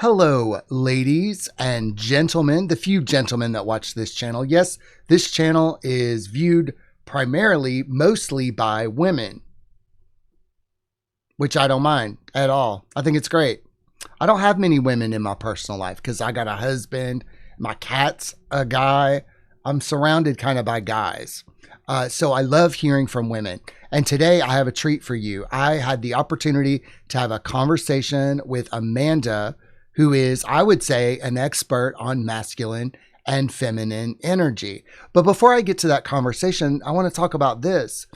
Hello, ladies and gentlemen, the few gentlemen that watch this channel. Yes, this channel is viewed mostly by women, which I don't mind at all. I think it's great. I don't have many women in my personal life because I got a husband, my cat's a guy. I'm surrounded kind of by guys. So I love hearing from women. And today I have a treat for you. I had the opportunity to have a conversation with Amanda, who is, I would say, an expert on masculine and feminine energy. But before I get to that conversation, I want to talk about this.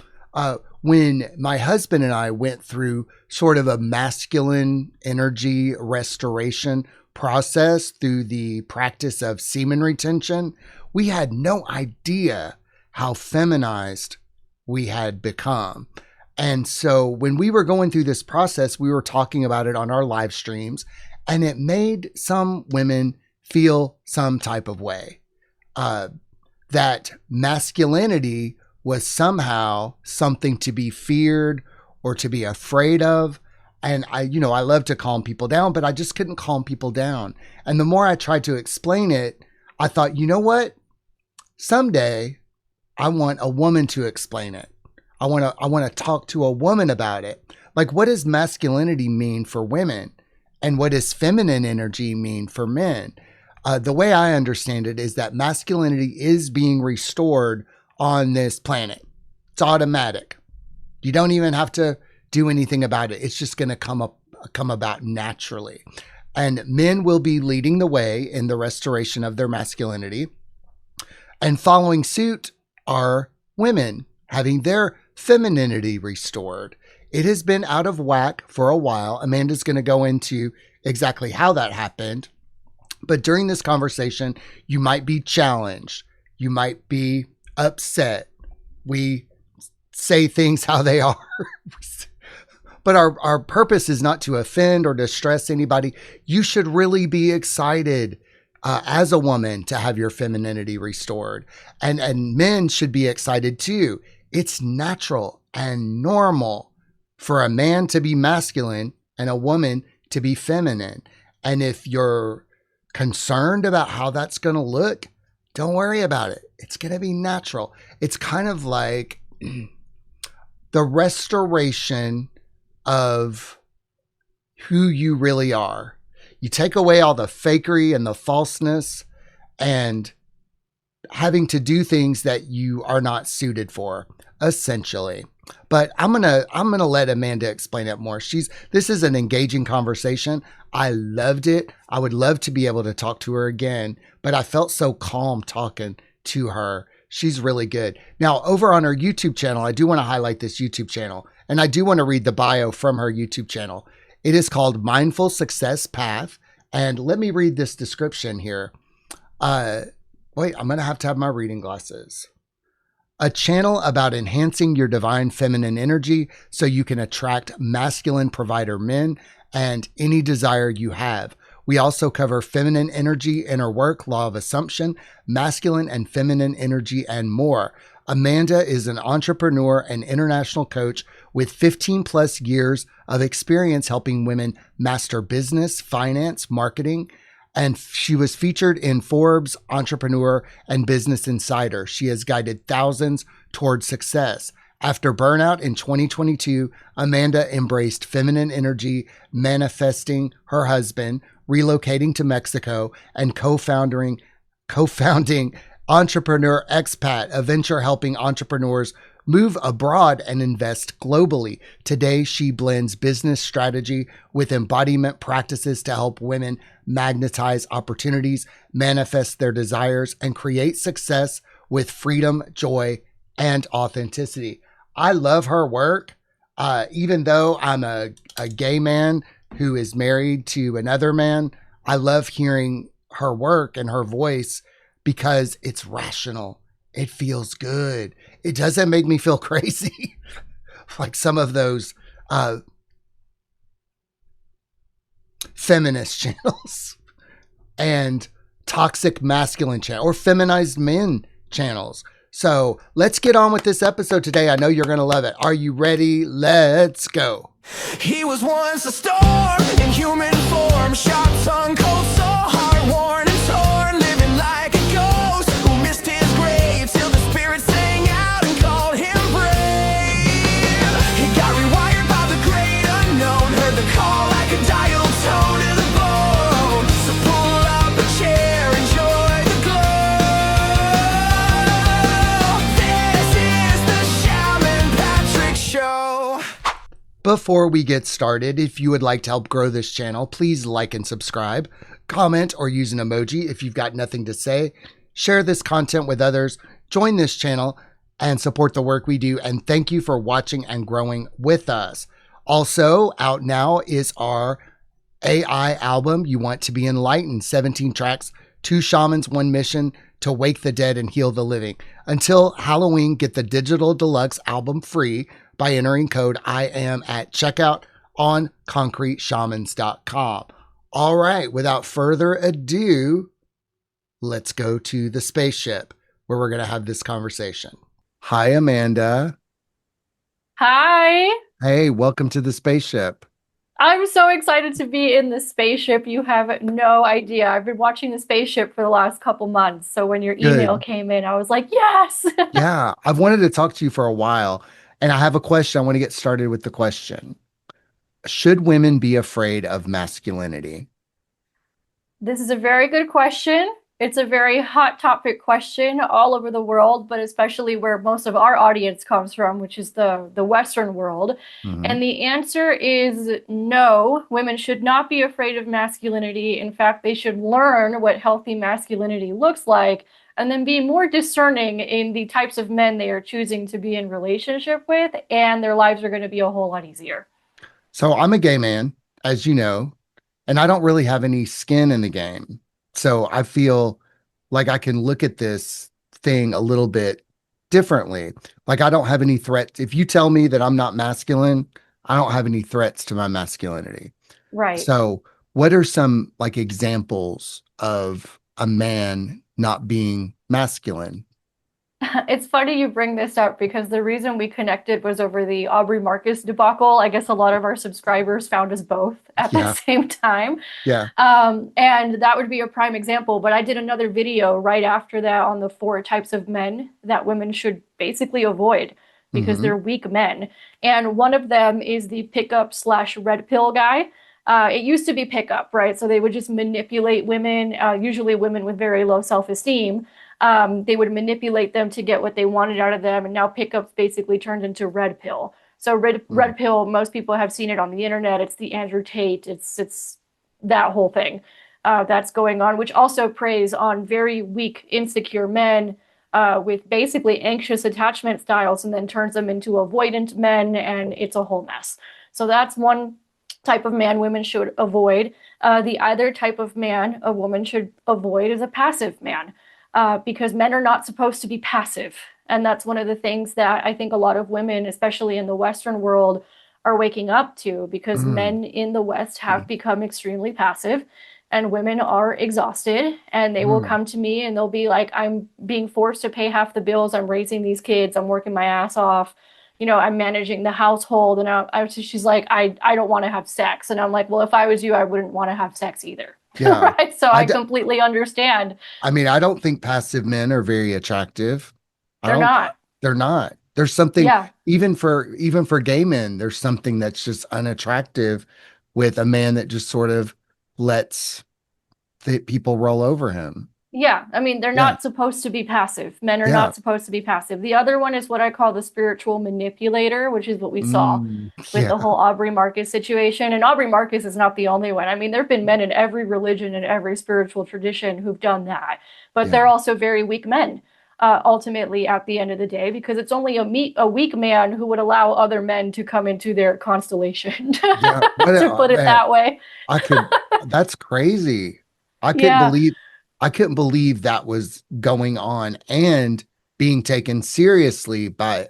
When my husband and I went through sort of a masculine energy restoration process through the practice of semen retention, we had no idea how feminized we had become. And so when we were going through this process, we were talking about it on our live streams, and it made some women feel some type of way, that masculinity was somehow something to be feared or to be afraid of. And I love to calm people down, but I just couldn't calm people down. And the more I tried to explain it, I thought, you know what? Someday I want a woman to explain it. I want to talk to a woman about it. Like, what does masculinity mean for women? And what does feminine energy mean for men? The way I understand it is that masculinity is being restored on this planet. It's automatic. You don't even have to do anything about it. It's just going to come about naturally. And men will be leading the way in the restoration of their masculinity. And following suit are women having their femininity restored. It has been out of whack for a while. Amanda's going to go into exactly how that happened. But during this conversation, you might be challenged. You might be upset. We say things how they are. But our purpose is not to offend or distress anybody. You should really be excited as a woman to have your femininity restored. And men should be excited too. It's natural and normal for a man to be masculine and a woman to be feminine. And if you're concerned about how that's going to look, don't worry about it. It's going to be natural. It's kind of like the restoration of who you really are. You take away all the fakery and the falseness and having to do things that you are not suited for, essentially. But I'm gonna let Amanda explain it more. This is an engaging conversation. I loved it. I would love to be able to talk to her again, but I felt so calm talking to her. She's really good. Now, over on her YouTube channel, I do want to highlight this YouTube channel, and I do want to read the bio from her YouTube channel. It is called Mindful Success Path. And let me read this description here. Wait, I'm going to have my reading glasses. A channel about enhancing your divine feminine energy so you can attract masculine provider men and any desire you have. We also cover feminine energy, inner work, law of assumption, masculine and feminine energy, and more. Amanda is an entrepreneur and international coach with 15 plus years of experience helping women master business, finance, marketing, and she was featured in Forbes, Entrepreneur, and Business Insider. She has guided thousands towards success. After burnout in 2022, Amanda embraced feminine energy, manifesting her husband, relocating to Mexico, and co-founding Entrepreneur Expat, a venture helping entrepreneurs move abroad and invest globally. Today, she blends business strategy with embodiment practices to help women magnetize opportunities, manifest their desires, and create success with freedom, joy, and authenticity. I love her work. Even though I'm a gay man who is married to another man, I love hearing her work and her voice because it's rational. It feels good. It doesn't make me feel crazy like some of those feminist channels and toxic masculine channel or feminized men channels. So let's get on with this episode today. I know you're going to love it. Are you ready? Let's go. He was once a storm in human form, shot, tongue, Before we get started, if you would like to help grow this channel, please like and subscribe, comment, or use an emoji if you've got nothing to say. Share this content with others, join this channel, and support the work we do. And thank you for watching and growing with us. Also, out now is our AI album, You Want to Be Enlightened, 17 tracks, 2 shamans, 1 mission to wake the dead and heal the living. Until Halloween, get the digital deluxe album free by entering code I AM at checkout on concreteshamans.com. All right, without further ado, let's go to the spaceship where we're going to have this conversation. Hi, Amanda. Hi. Hey, welcome to the spaceship. I'm so excited to be in the spaceship. You have no idea. I've been watching the spaceship for the last couple months. So when your email Good. came in, I was like, yes. Yeah, I've wanted to talk to you for a while, and I have a question. I want to get started with the question. Should women be afraid of masculinity? This is a very good question. It's a very hot topic question all over the world, but especially where most of our audience comes from, which is the Western world. Hmm. And the answer is no. Women should not be afraid of masculinity. In fact, they should learn what healthy masculinity looks like and then be more discerning in the types of men they are choosing to be in relationship with, and their lives are going to be a whole lot easier. So I'm a gay man, as you know, and I don't really have any skin in the game. So I feel like I can look at this thing a little bit differently. Like I don't have any threats. If you tell me that I'm not masculine, I don't have any threats to my masculinity. Right. So, what are some like examples of a man not being masculine? It's funny you bring this up because the reason we connected was over the Aubrey Marcus debacle. I guess a lot of our subscribers found us both at the Yeah, same time. yeah. And that would be a prime example. But I did another video right after that on the 4 types of men that women should basically avoid because Hmm. they're weak men. And one of them is the pickup slash red pill guy. It used to be pickup, right? So they would just manipulate women, usually women with very low self-esteem. They would manipulate them to get what they wanted out of them, and now pickups basically turned into red pill. So red pill, most people have seen it on the internet. It's the Andrew Tate. It's that whole thing that's going on, which also preys on very weak, insecure men with basically anxious attachment styles, and then turns them into avoidant men, and it's a whole mess. So that's one type of man women should avoid. The other type of man a woman should avoid is a passive man, because men are not supposed to be passive. And that's one of the things that I think a lot of women, especially in the Western world, are waking up to because Mm. men in the West have become extremely passive and women are exhausted and they will Mm. come to me and they'll be like, I'm being forced to pay half the bills. I'm raising these kids. I'm working my ass off. I'm managing the household. And she's like, I don't want to have sex. And I'm like, well, if I was you, I wouldn't want to have sex either. Yeah. Right. So I, I d- completely understand. I mean, I don't think passive men are very attractive. I They're don't, not. they're not. There's something, Yeah. even for gay men, there's something that's just unattractive with a man that just sort of lets the people roll over him. Yeah. I mean, they're Yeah. not supposed to be passive. Men are Yeah. not supposed to be passive. The other one is what I call the spiritual manipulator, which is what we saw Mm. with Yeah. the whole Aubrey Marcus situation. And Aubrey Marcus is not the only one. I mean, there have been men in every religion and every spiritual tradition who've done that, but Yeah. they're also very weak men. Ultimately, at the end of the day, because it's only a weak man who would allow other men to come into their constellation, Yeah. What, to put it man, that way. I could, that's crazy. I couldn't Yeah. believe, I couldn't believe that was going on and being taken seriously by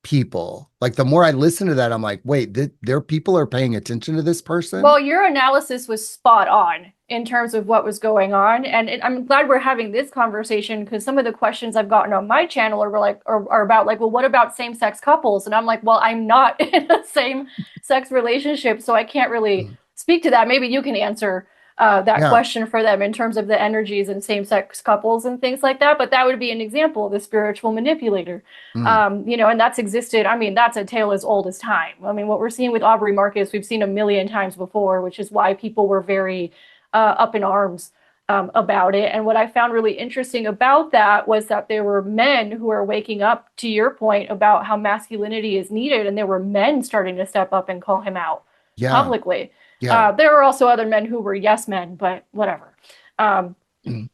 people. Like the more I listen to that, I'm like, wait, there people are paying attention to this person? Well, your analysis was spot on in terms of what was going on, and I'm glad we're having this conversation because some of the questions I've gotten on my channel are about like, well, what about same-sex couples? And I'm like, well, I'm not in a same-sex relationship, so I can't really Mm. speak to that. Maybe you can answer that Yeah. question for them in terms of the energies in same-sex couples and things like that. But that would be an example of the spiritual manipulator. Mm. And that's existed. I mean, that's a tale as old as time. I mean, what we're seeing with Aubrey Marcus, we've seen a million times before, which is why people were very up in arms about it. And what I found really interesting about that was that there were men who are waking up to your point about how masculinity is needed, and there were men starting to step up and call him out Yeah. publicly. Yeah. There were also other men who were yes men, but whatever. Um,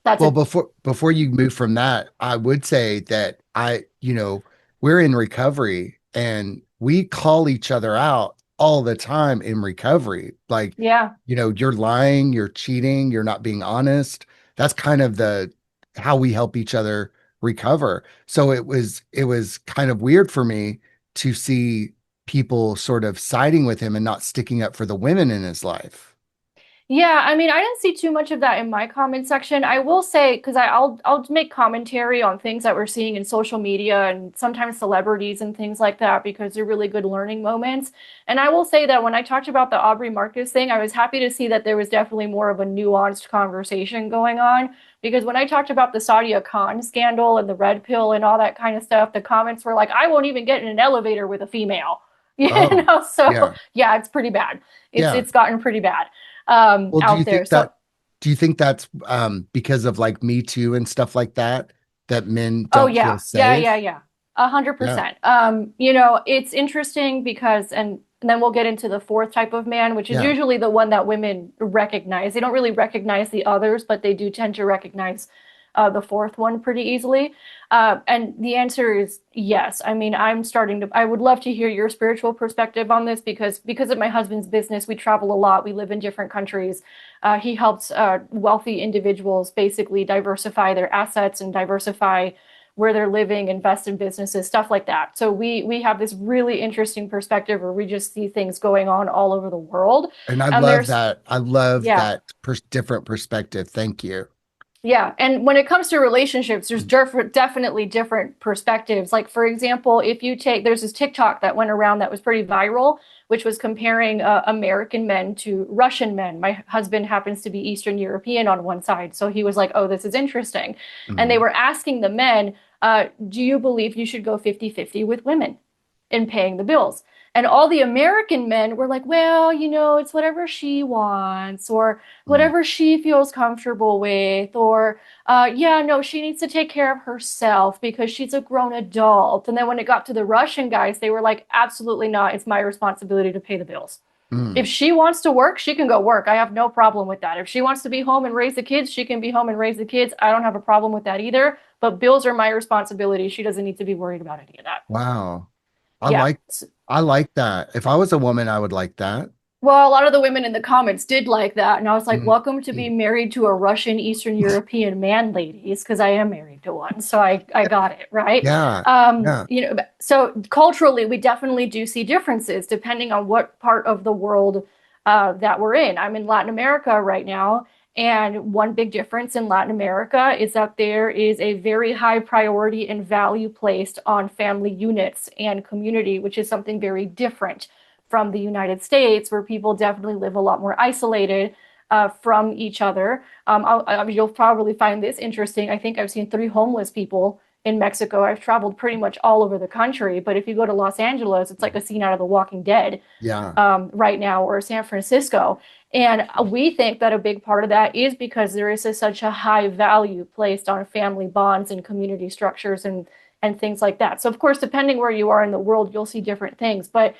that's Well, a before you move from that, I would say that we're in recovery and we call each other out all the time in recovery. Like, yeah. you're lying, you're cheating, you're not being honest. That's kind of the how we help each other recover. So it was kind of weird for me to see people sort of siding with him and not sticking up for the women in his life. Yeah, I mean, I didn't see too much of that in my comment section. I will say, because I'll make commentary on things that we're seeing in social media and sometimes celebrities and things like that because they're really good learning moments. And I will say that when I talked about the Aubrey Marcus thing, I was happy to see that there was definitely more of a nuanced conversation going on. Because when I talked about the Sadia Khan scandal and the red pill and all that kind of stuff, the comments were like, I won't even get in an elevator with a female. Oh, So yeah. yeah, it's pretty bad. It's Yeah. it's gotten pretty bad Well, out there. So do you think that's because of like Me Too and stuff like that, that men oh don't feel yeah, yeah, safe? yeah, yeah. A hundred Yeah. percent. It's interesting because and then we'll get into the fourth type of man, which is Yeah. usually the one that women recognize. They don't really recognize the others, but they do tend to recognize the fourth one pretty easily. And the answer is yes. I mean, I would love to hear your spiritual perspective on this because of my husband's business, we travel a lot. We live in different countries. He helps wealthy individuals basically diversify their assets and diversify where they're living, invest in businesses, stuff like that. So we have this really interesting perspective where we just see things going on all over the world. And I And love there's that. I love yeah, that different perspective. Thank you. yeah, and when it comes to relationships, there's definitely different perspectives. Like, for example, if you take, there's this TikTok that went around that was pretty viral, which was comparing American men to Russian men. My husband happens to be Eastern European on one side, so he was like, oh, this is interesting. And they Mhm. were asking the men, do you believe you should go 50-50 with women in paying the bills? And all the American men were like, well, it's whatever she wants, or Mhm. whatever she feels comfortable with, or yeah, no, she needs to take care of herself because she's a grown adult. And then when it got to the Russian guys, they were like, absolutely not. It's my responsibility to pay the bills. If Mhm. she wants to work, she can go work. I have no problem with that. If she wants to be home and raise the kids, she can be home and raise the kids. I don't have a problem with that either. But bills are my responsibility. She doesn't need to be worried about any of that. Wow. I Yeah. like I like that. If I was a woman, I would like that. Well, a lot of the women in the comments did like that, and I was like, Mhm. "Welcome to be married to a Russian Eastern European man, ladies," because I am married to one, so I got it right. Yeah. Yeah. So culturally, we definitely do see differences depending on what part of the world that we're in. I'm in Latin America right now, and one big difference in Latin America is that there is a very high priority and value placed on family units and community, which is something very different from the United States, where people definitely live a lot more isolated from each other. You'll probably find this interesting. I think I've seen 3 homeless people in Mexico. I've traveled pretty much all over the country, but if you go to Los Angeles, it's like a scene out of The Walking Dead Yeah. right now, or San Francisco. And we think that a big part of that is because there is such a high value placed on family bonds and community structures and things like that. So of course, depending where you are in the world, you'll see different things. But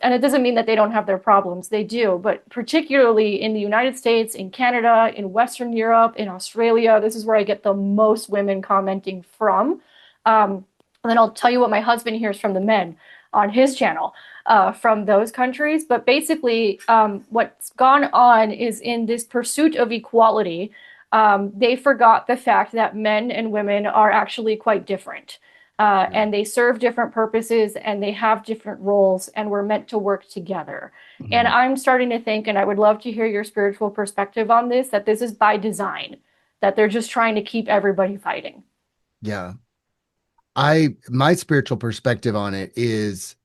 and it doesn't mean that they don't have their problems. They do, but particularly in the United States, in Canada, in Western Europe, in Australia, this is where I get the most women commenting from. And then I'll tell you what my husband hears from the men on his channel from those countries. But basically, what's gone on is in this pursuit of equality, they forgot the fact that men and women are actually quite different. Yeah. And they serve different purposes and they have different roles, and we're meant to work together. And Mhm. I'm starting to think, and I would love to hear your spiritual perspective on this, that this is by design, that they're just trying to keep everybody fighting. Yeah. My spiritual perspective on it is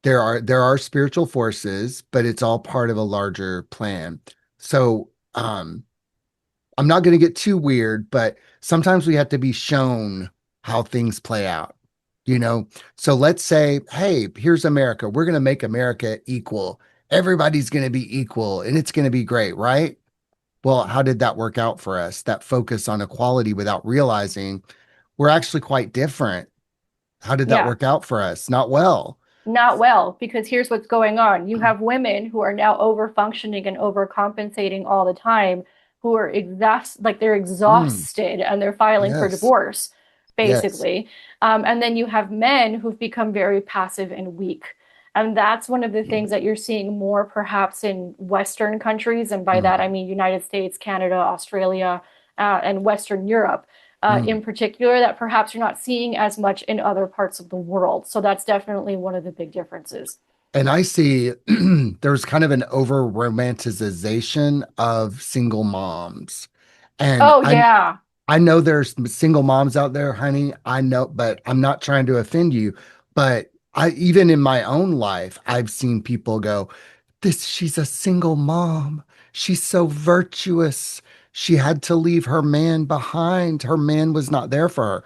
there are spiritual forces, but it's all part of a larger plan. So, I'm not going to get too weird, but sometimes we have to be shown how things play out, you know? So let's say, hey, here's America. We're going to make America equal. Everybody's going to be equal and it's going to be great, right? Well, how did that work out for us? That focus on equality without realizing we're actually quite different. How did that Yeah. work out for us? Not well. Not well, because here's what's going on. You have women who are now over functioning and overcompensating all the time, who are like they're Mm, exhausted and they're filing for yes. divorce, Yes. basically. And then you have men who've become very passive and weak. And that's one of the things that you're seeing more perhaps in Western countries. And by that, I Mm, mean United States, Canada, Australia, and Western Europe mm. in particular that perhaps you're not seeing as much in other parts of the world. So that's definitely one of the big differences. And I see there's kind of an over romanticization of single moms. And Oh, yeah. I know there's single moms out there, honey. I know, but I'm not trying to offend you. But I even in my own life, I've seen people go, she's a single mom. She's so virtuous. She had to leave her man behind. Her man was not there for her.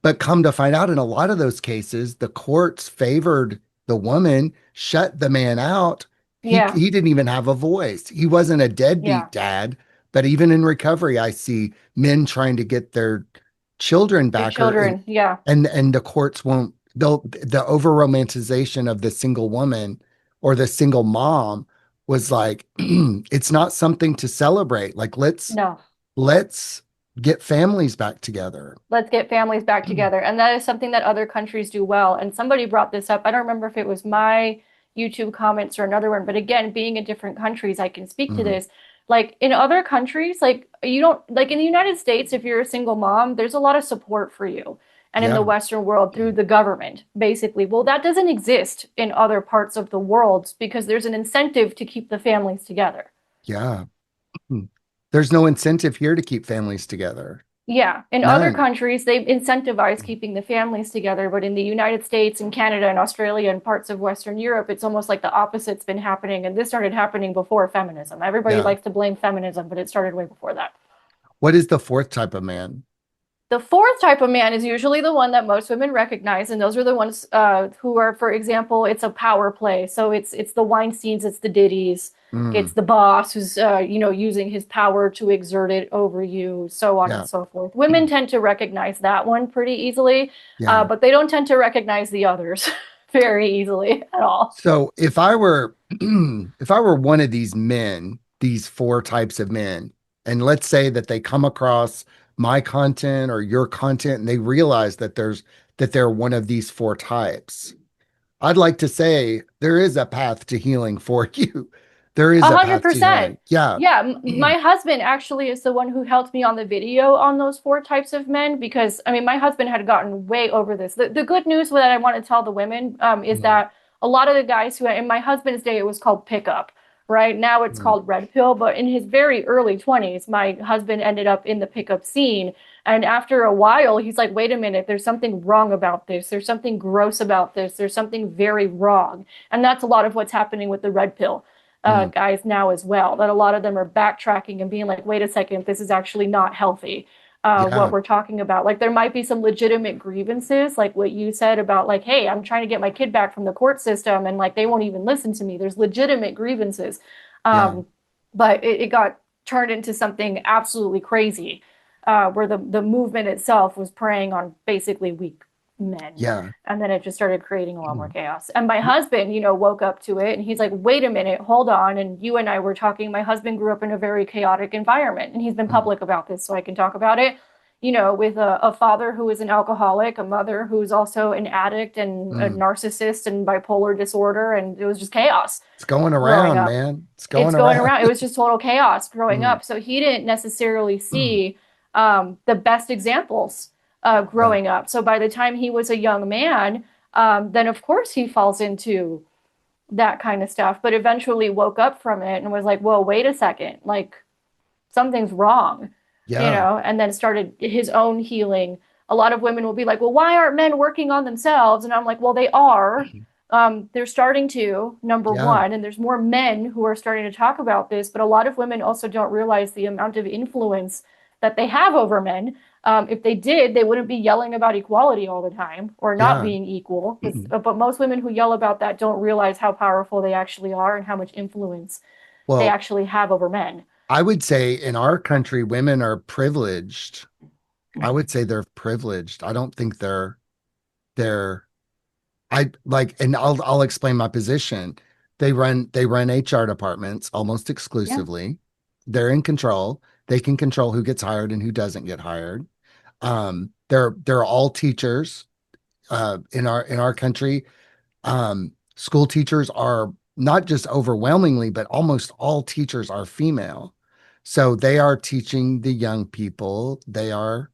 But come to find out, in a lot of those cases, the courts favored the woman, shut the man out. Yeah. He didn't even have a voice. He wasn't a Yeah. deadbeat dad. But even in recovery, I see men trying to get their children Their back, children. Yeah. and the courts won't. They'll the over romanticization of the single woman or the single mom was like it's not something to celebrate. Like No. let's get families back together. Let's get families back together. And that is something that other countries do well. And somebody brought this up. I don't remember if it was my YouTube comments or another one, but again, being in different countries, I can speak to Mm, this. Like in other countries, like you don't, like in the United States, if you're a single mom, there's a lot of support for you. And in the yeah. Western world, through the government, basically. Well, that doesn't exist in other parts of the world because there's an incentive to keep the families together. Yeah. Mm. There's no incentive here to keep families together. Yeah, in other None. countries, they incentivize keeping the families together, but in the United States and Canada and Australia and parts of Western Europe, it's almost like the opposite's been happening. And this started happening before feminism. Everybody Yeah. likes to blame feminism, but it started way before that. What is the fourth type of man? The fourth type of man is usually the one that most women recognize, and those are the ones who are, for example, it's a power play. So it's the Weinsteins, it's the Diddy's, it's Mm, the boss who's using his power to exert it over you, so on and yeah. so forth. Women tend to recognize that one pretty easily, Yeah. but they don't tend to recognize the others very easily at all. So if I were if I were one of these men, these four types of men, and let's say that they come across my content or your content and they realize that they're one of these four types, I'd like to say there is a path to healing for you. There is A a hundred path to percent. healing. Yeah. Yeah, my husband actually is the one who helped me on the video on those four types of men because I mean my husband had gotten way over this. The good news that I want to tell the women is Mm, that a lot of the guys who in my husband's day it was called pickup, right? Now it's mm, called red pill, but in his very early 20s, my husband ended up in the pickup scene. And after a while, he's like, wait a minute, there's something wrong about this. There's something gross about this. There's something very wrong. And that's a lot of what's happening with the red pill mm. guys now as well. That a lot of them are backtracking and being like, wait a second, this is actually not healthy. What Yeah. we're talking about. Like there might be some legitimate grievances, like what you said about like, hey, I'm trying to get my kid back from the court system, and like they won't even listen to me. There's legitimate grievances, Yeah. um, but it got turned into something absolutely crazy, where the movement itself was preying on basically weak men. Yeah. And then it just started creating a lot more Mm, chaos. And my husband, woke up to it and he's like, wait a minute, hold on. And you and I were talking. My husband grew up in a very chaotic environment and he's been mm, public about this, so I can talk about it. With a father who is an alcoholic, a mother who's also an addict and a mm. narcissist and bipolar disorder. And it was just chaos It's going growing around, up. man. It's It's going going around. around. It was just total chaos growing Mm, up. So he didn't necessarily mm. see the best examples Yeah. growing up. So by the time he was a young man, then of course he falls into that kind of stuff, but eventually woke up from it and was like, well, wait a second, like something's wrong, Yeah. and then started his own healing. A lot of women will be like, well, why aren't men working on themselves? And I'm like, well, they are. They're starting to, number Yeah. one, and there's more men who are starting to talk about this, but a lot of women also don't realize the amount of influence that they have over men. If they did, they wouldn't be yelling about equality all the time or not Yeah. being equal. But most women who yell about that don't realize how powerful they actually are and how much influence they Well, actually have over men. I would say in our country, women are privileged. I would say they're privileged. I don't think they're I like, and I'll explain my position. They run HR departments almost Yeah. exclusively. They're in control. They can control who gets hired and who doesn't get hired. They're all teachers in our country. School teachers are not just overwhelmingly, but almost all teachers are female. So they are teaching the young people. They are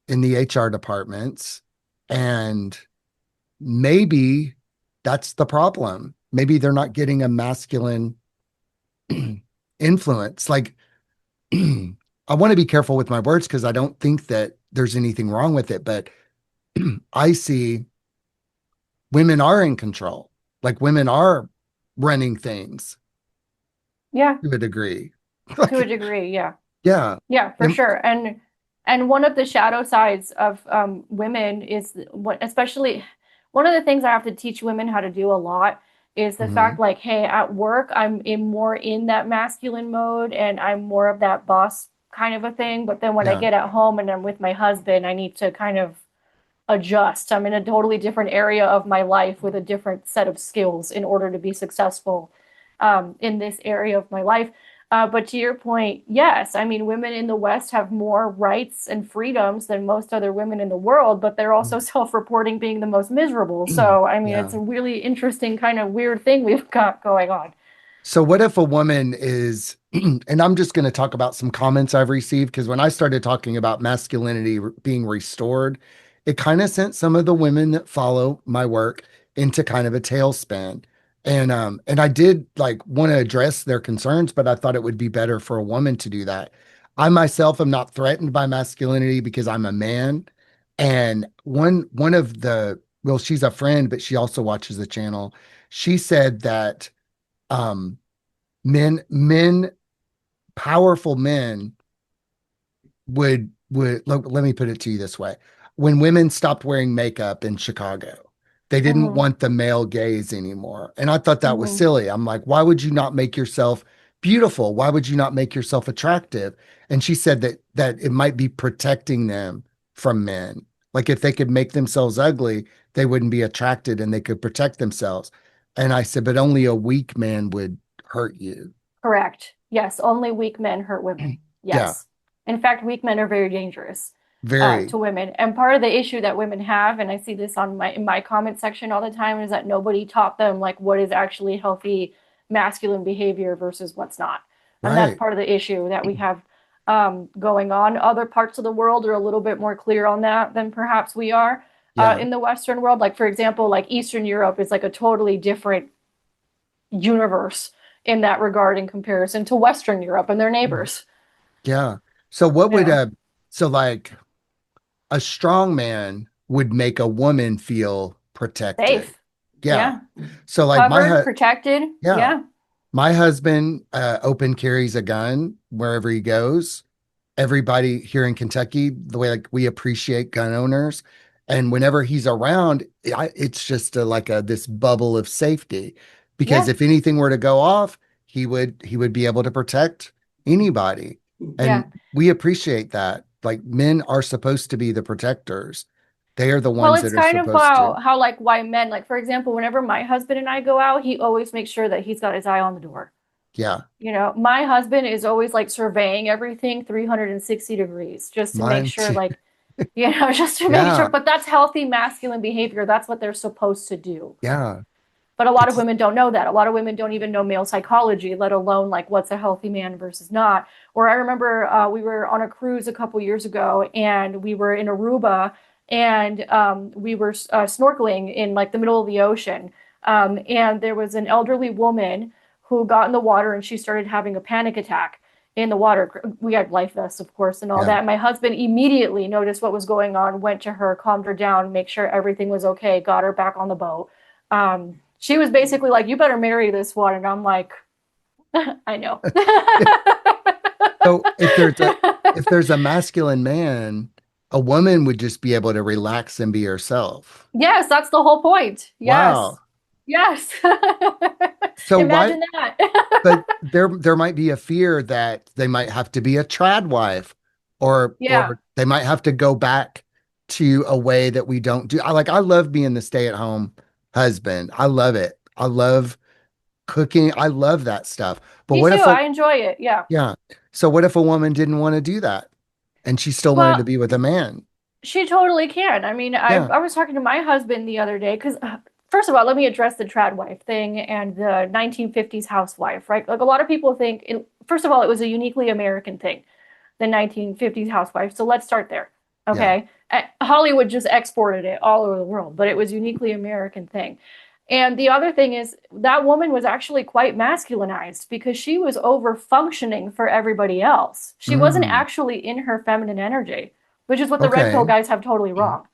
in the HR departments, and maybe that's the problem. Maybe they're not getting a masculine influence. Like, I want to be careful with my words because I don't think that there's anything wrong with it, but I see women are in control. Like, women are running things Yeah, to a degree. to a Like, degree. Yeah. yeah. Yeah, for Am- sure. And one of the shadow sides of women is what, especially one of the things I have to teach women how to do a lot is the fact mhm, like, hey, at work, I'm in more in that masculine mode and I'm more of that boss kind of a thing. But then when I yeah. get at home and I'm with my husband, I need to kind of adjust. I'm in a totally different area of my life with a different set of skills in order to be successful in this area of my life. But to your point, yes, I mean, women in the West have more rights and freedoms than most other women in the world, but they're also self reporting being the most miserable. So, I mean, it's Yeah. a really interesting kind of weird thing we've got going on. So what if a woman is, and I'm just going to talk about some comments I've received because when I started talking about masculinity being restored, it kind of sent some of the women that follow my work into kind of a tailspin. And I did like want to address their concerns, but I thought it would be better for a woman to do that. I myself am not threatened by masculinity because I'm a man. And one of the, well, she's a friend, but she also watches the channel. She said that um men, powerful men would let me put it to you this way. When women stopped wearing makeup in Chicago, they didn't Hmm. want the male gaze anymore. And I thought that was Hmm. silly. I'm like, why would you not make yourself beautiful? Why would you not make yourself attractive? And she said that it might be protecting them from men. Like if they could make themselves ugly, they wouldn't be attracted and they could protect themselves. And I said, but only a weak man would hurt you. Correct. Yes, only weak men hurt women. Yeah, Yes. In fact, weak men are very dangerous very to women. And part of the issue that women have, and I see this on my in my comment section all the time, is that nobody taught them like what is actually healthy masculine behavior versus what's not. And that's right. part of the issue that we have going on. Other parts of the world are a little bit more clear on that than perhaps we are Yeah. in the Western world. Like, for example, like Eastern Europe is like a totally different universe in that regard in comparison to Western Europe and their neighbors. Yeah. So what would Yeah. so like a strong man would make a woman feel protected. Safe. Yeah. Yeah. So like Covered, protected. yeah, Yeah. my husband open carries a gun wherever he goes. Everybody here in Kentucky, the way like we appreciate gun owners, and whenever he's around, it's just like a this bubble of safety. Because Yeah. if anything were to go off, he would be able to protect anybody, Yeah. and we appreciate that. Like men are supposed to be the protectors; they are the Well, ones it's that are kind of supposed to. how like why men, like for example, whenever my husband and I go out, he always makes sure that he's got his eye on the door. Yeah, You know, my husband is always like surveying everything 360 degrees just to make mine sure too. like, just to make sure, Yeah, but that's healthy masculine behavior. That's what they're supposed to do. yeah, But a lot of it's women don't know that. A lot of women don't even know male psychology, let alone like what's a healthy man versus not. Or I remember we were on a cruise a couple years ago and we were in Aruba and we were snorkeling in like the middle of the ocean. And there was an elderly woman who got in the water and she started having a panic attack in the water. We had life vests, of course, and all yeah. that. My husband immediately noticed what was going on, went to her, calmed her down, make sure everything was okay, got her back on the boat. She was basically like, "You better marry this one," and I'm like, "I know." So if there's a masculine man, a woman would just be able to relax and be herself. Yes, that's the whole point. Yes. Wow. Yes. So why, Imagine that. but there might be a fear that they might have to be a trad wife Yeah. or they might have to go back to a way that we don't do. I love being the stay-at-home husband. I love it. I love cooking. I love that stuff. But Me what too. if a I enjoy it. Yeah. yeah. So what if a woman didn't want to do that and she still wanted to Well, be with a man? she totally can. I mean, Yeah. I was talking to my husband the other day because, first of all, let me address the trad wife thing and the 1950s housewife, right? Like a lot of people think, first of all, it was a uniquely American thing, the 1950s housewife. So let's start there. Yeah. Okay. Hollywood just exported it all over the world, but it was uniquely American thing. And the other thing is that woman was actually quite masculinized because she was over functioning for everybody else. She wasn't Mm, actually in her feminine energy, which is what the red pill okay. guys have totally wrong.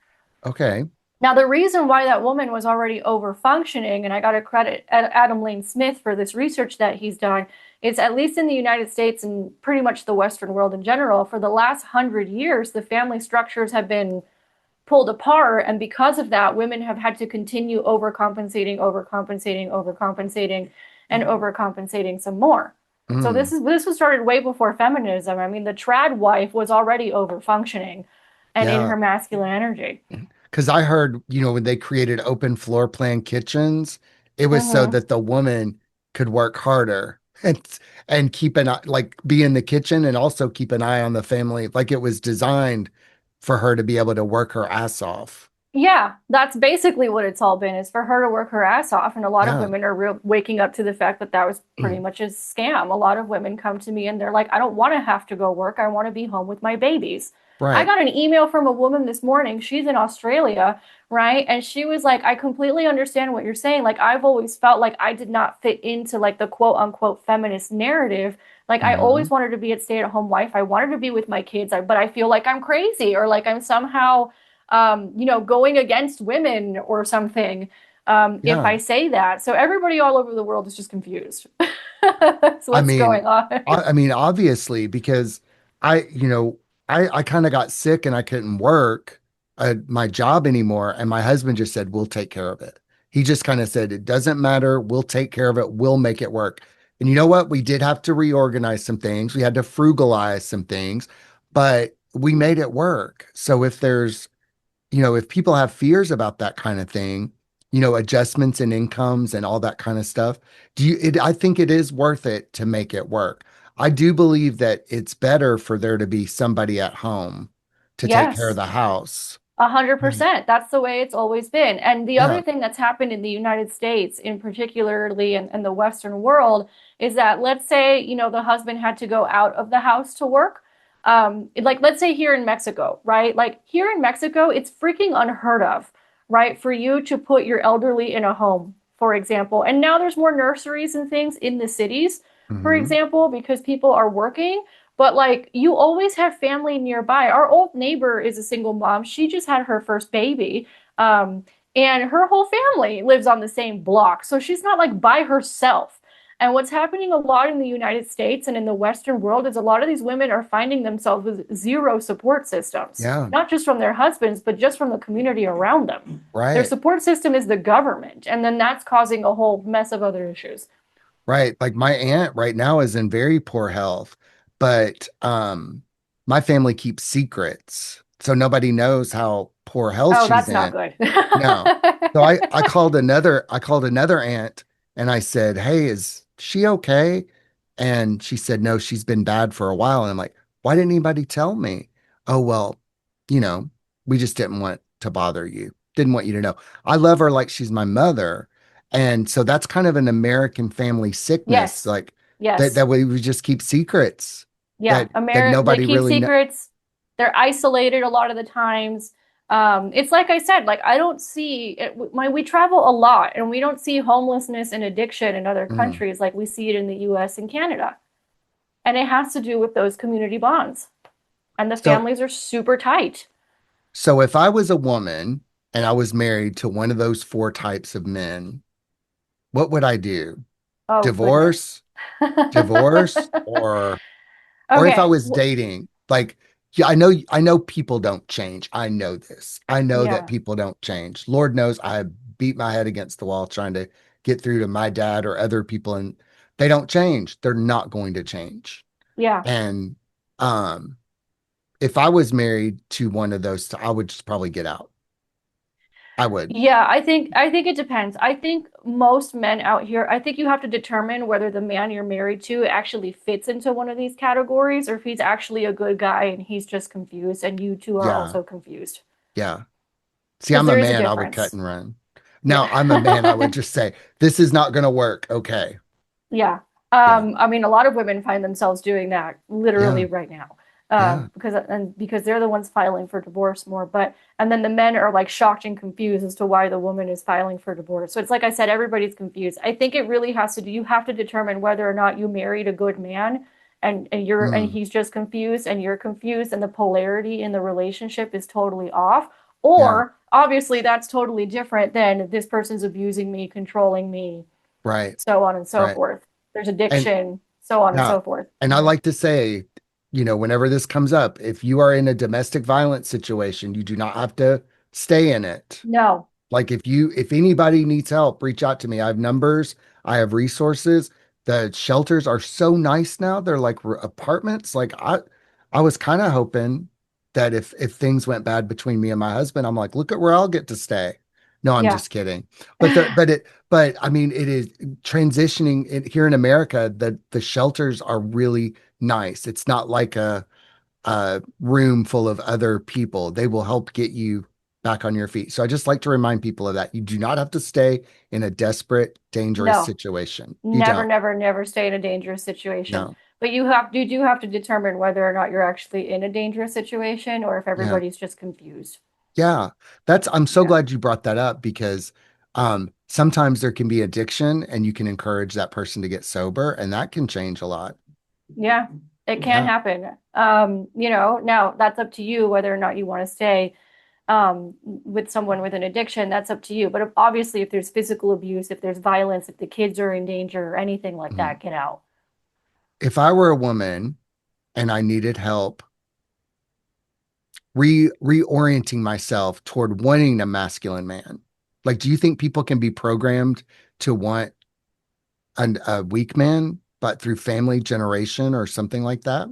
Okay. Now, the reason why that woman was already over functioning, and I got to credit Adam Lane Smith for this research that he's done, is at least in the United States and pretty much the Western world in general, for the last 100 years, the family structures have been pulled apart. And because of that, women have had to continue overcompensating, overcompensating, overcompensating, and overcompensating some more. So Mm, this was started way before feminism. I mean, the trad wife was already over functioning and in yeah. her masculine energy. Because I heard, when they created open floor plan kitchens, it was so Mm-hmm. that the woman could work harder and keep an eye, like be in the kitchen and also keep an eye on the family. Like it was designed for her to be able to work her ass off. Yeah, that's basically what it's all been, is for her to work her ass off. And a lot of Yeah. women are waking up to the fact that that was pretty much a scam. A lot of women come to me and they're like, I don't want to have to go work. I want to be home with my babies. I Right. got an email from a woman this morning. She's in Australia, right? And she was like, I completely understand what you're saying. Like, I've always felt like I did not fit into like the quote unquote feminist narrative. Like, I Hmm. always wanted to be a stay-at-home wife. I wanted to be with my kids, but I feel like I'm crazy or like I'm somehow going against women or something, if Yeah. I say that. So everybody all over the world is just confused. That's I what's mean, going on. obviously, because I kind of got sick and I couldn't work my job anymore. And my husband just said, we'll take care of it. He just kind of said, it doesn't matter. We'll take care of it. We'll make it work. And you know what? We did have to reorganize some things. We had to frugalize some things, but we made it work. So if people have fears about that kind of thing, adjustments in incomes and all that kind of stuff, I think it is worth it to make it work. I do believe that it's better for there to be somebody at home to take care of Yes. the house. A hundred Mm. percent. That's the way it's always been. And the Yeah. other thing that's happened in the United States, in particularly in the Western world, is that let's say, the husband had to go out of the house to work. Like let's say here in Mexico, right? Like here in Mexico, it's freaking unheard of, right? For you to put your elderly in a home, for example. And now there's more nurseries and things in the cities, for Hmm. example, because people are working. But like you always have family nearby. Our old neighbor is a single mom. She just had her first baby. Um, and her whole family lives on the same block. So she's not like by herself. And what's happening a lot in the United States and in the Western world is a lot of these women are finding themselves with zero support systems, Yeah. not just from their husbands, but just from the community around them. Their Right. support system is the government. And then that's causing a whole mess of other issues. Right. Like my aunt right now is in very poor health, but my family keeps secrets. So nobody knows how poor health Oh, she's that's not in. good. No. So I called another aunt and I said, "Hey, is she okay?" And she said, "No, she's been bad for a while." And I'm like, "Why didn't anybody tell me?" "Oh, well, you know, we just didn't want to bother you. Didn't want you to know. I love her like she's my mother." And so that's kind of an American family sickness, Yes. like that Yes. that we just keep secrets Yeah. that They nobody keep really know. secrets. They're isolated a lot of the times. It's like I said, like I don't see it, we travel a lot and we don't see homelessness and addiction in other Mm. countries like we see it in the US and Canada. And it has to do with those community bonds. And the So families are super tight. So if I was a woman and I was married to one of those four types of men, what would I do? Oh, goodness. Divorce, divorce, or if I Okay. was dating, like yeah, I know people don't change. I know this. I know that Yeah. people don't change. Lord knows I've beat my head against the wall trying to get through to my dad or other people, and they don't change. They're not going to change. Yeah. And um, if I was married to one of those, I would just probably get out. I would. Yeah, I think it depends. I think most men out here, I think you have to determine whether the man you're married to actually fits into one of these categories or if he's actually a good guy and he's just confused and you two are Yeah. also confused. Yeah. See, Because I'm a there is a man, I would cut difference. and run. Now, I'm a man, I would Yeah. just say, this is not going to work. Okay. Yeah. Yeah. I mean, a lot of women find themselves doing that literally Yeah. right now. Yeah. Because they're the ones filing for divorce more, but and then the men are like shocked and confused as to why the woman is filing for divorce. So it's like I said, everybody's confused. I think it really has to do, you have to determine whether or not you married a good man and Mm, he's just confused and you're confused and the polarity in the relationship is totally off. yeah. Or obviously that's totally different than this person's abusing me, controlling me, Right. so on and so Right. forth. There's And addiction, so on and yeah. so forth. And I like to say, whenever this comes up, if you are in a domestic violence situation, you do not have to stay in it. No, Like if anybody needs help, reach out to me. I have numbers, I have resources. The shelters are so nice now. They're like apartments. Like I was kind of hoping that if things went bad between me and my husband, I'm like, look at where I'll get to stay. No, I'm yeah, just kidding. But I mean, it is transitioning here in America, the shelters are really nice. It's not like a room full of other people. They will help get you back on your feet. So I just like to remind people of that. You do not have to stay in a desperate, dangerous no, situation. You never, don't. never, never stay in a dangerous situation. No. But you do have to determine whether or not you're actually in a dangerous situation or if Yeah. everybody's just confused. Yeah. I'm so Yeah, glad you brought that up because sometimes there can be addiction and you can encourage that person to get sober and that can change a lot. yeah, it can Yeah. happen. Now that's up to you whether or not you want to stay with someone with an addiction. That's up to you. But obviously, if there's physical abuse, if there's violence, if the kids are in danger or anything like Mhm. that, get out. If I were a woman and I needed help reorienting myself toward wanting a masculine man. Like, do you think people can be programmed to want a weak man, but through family generation or something like that?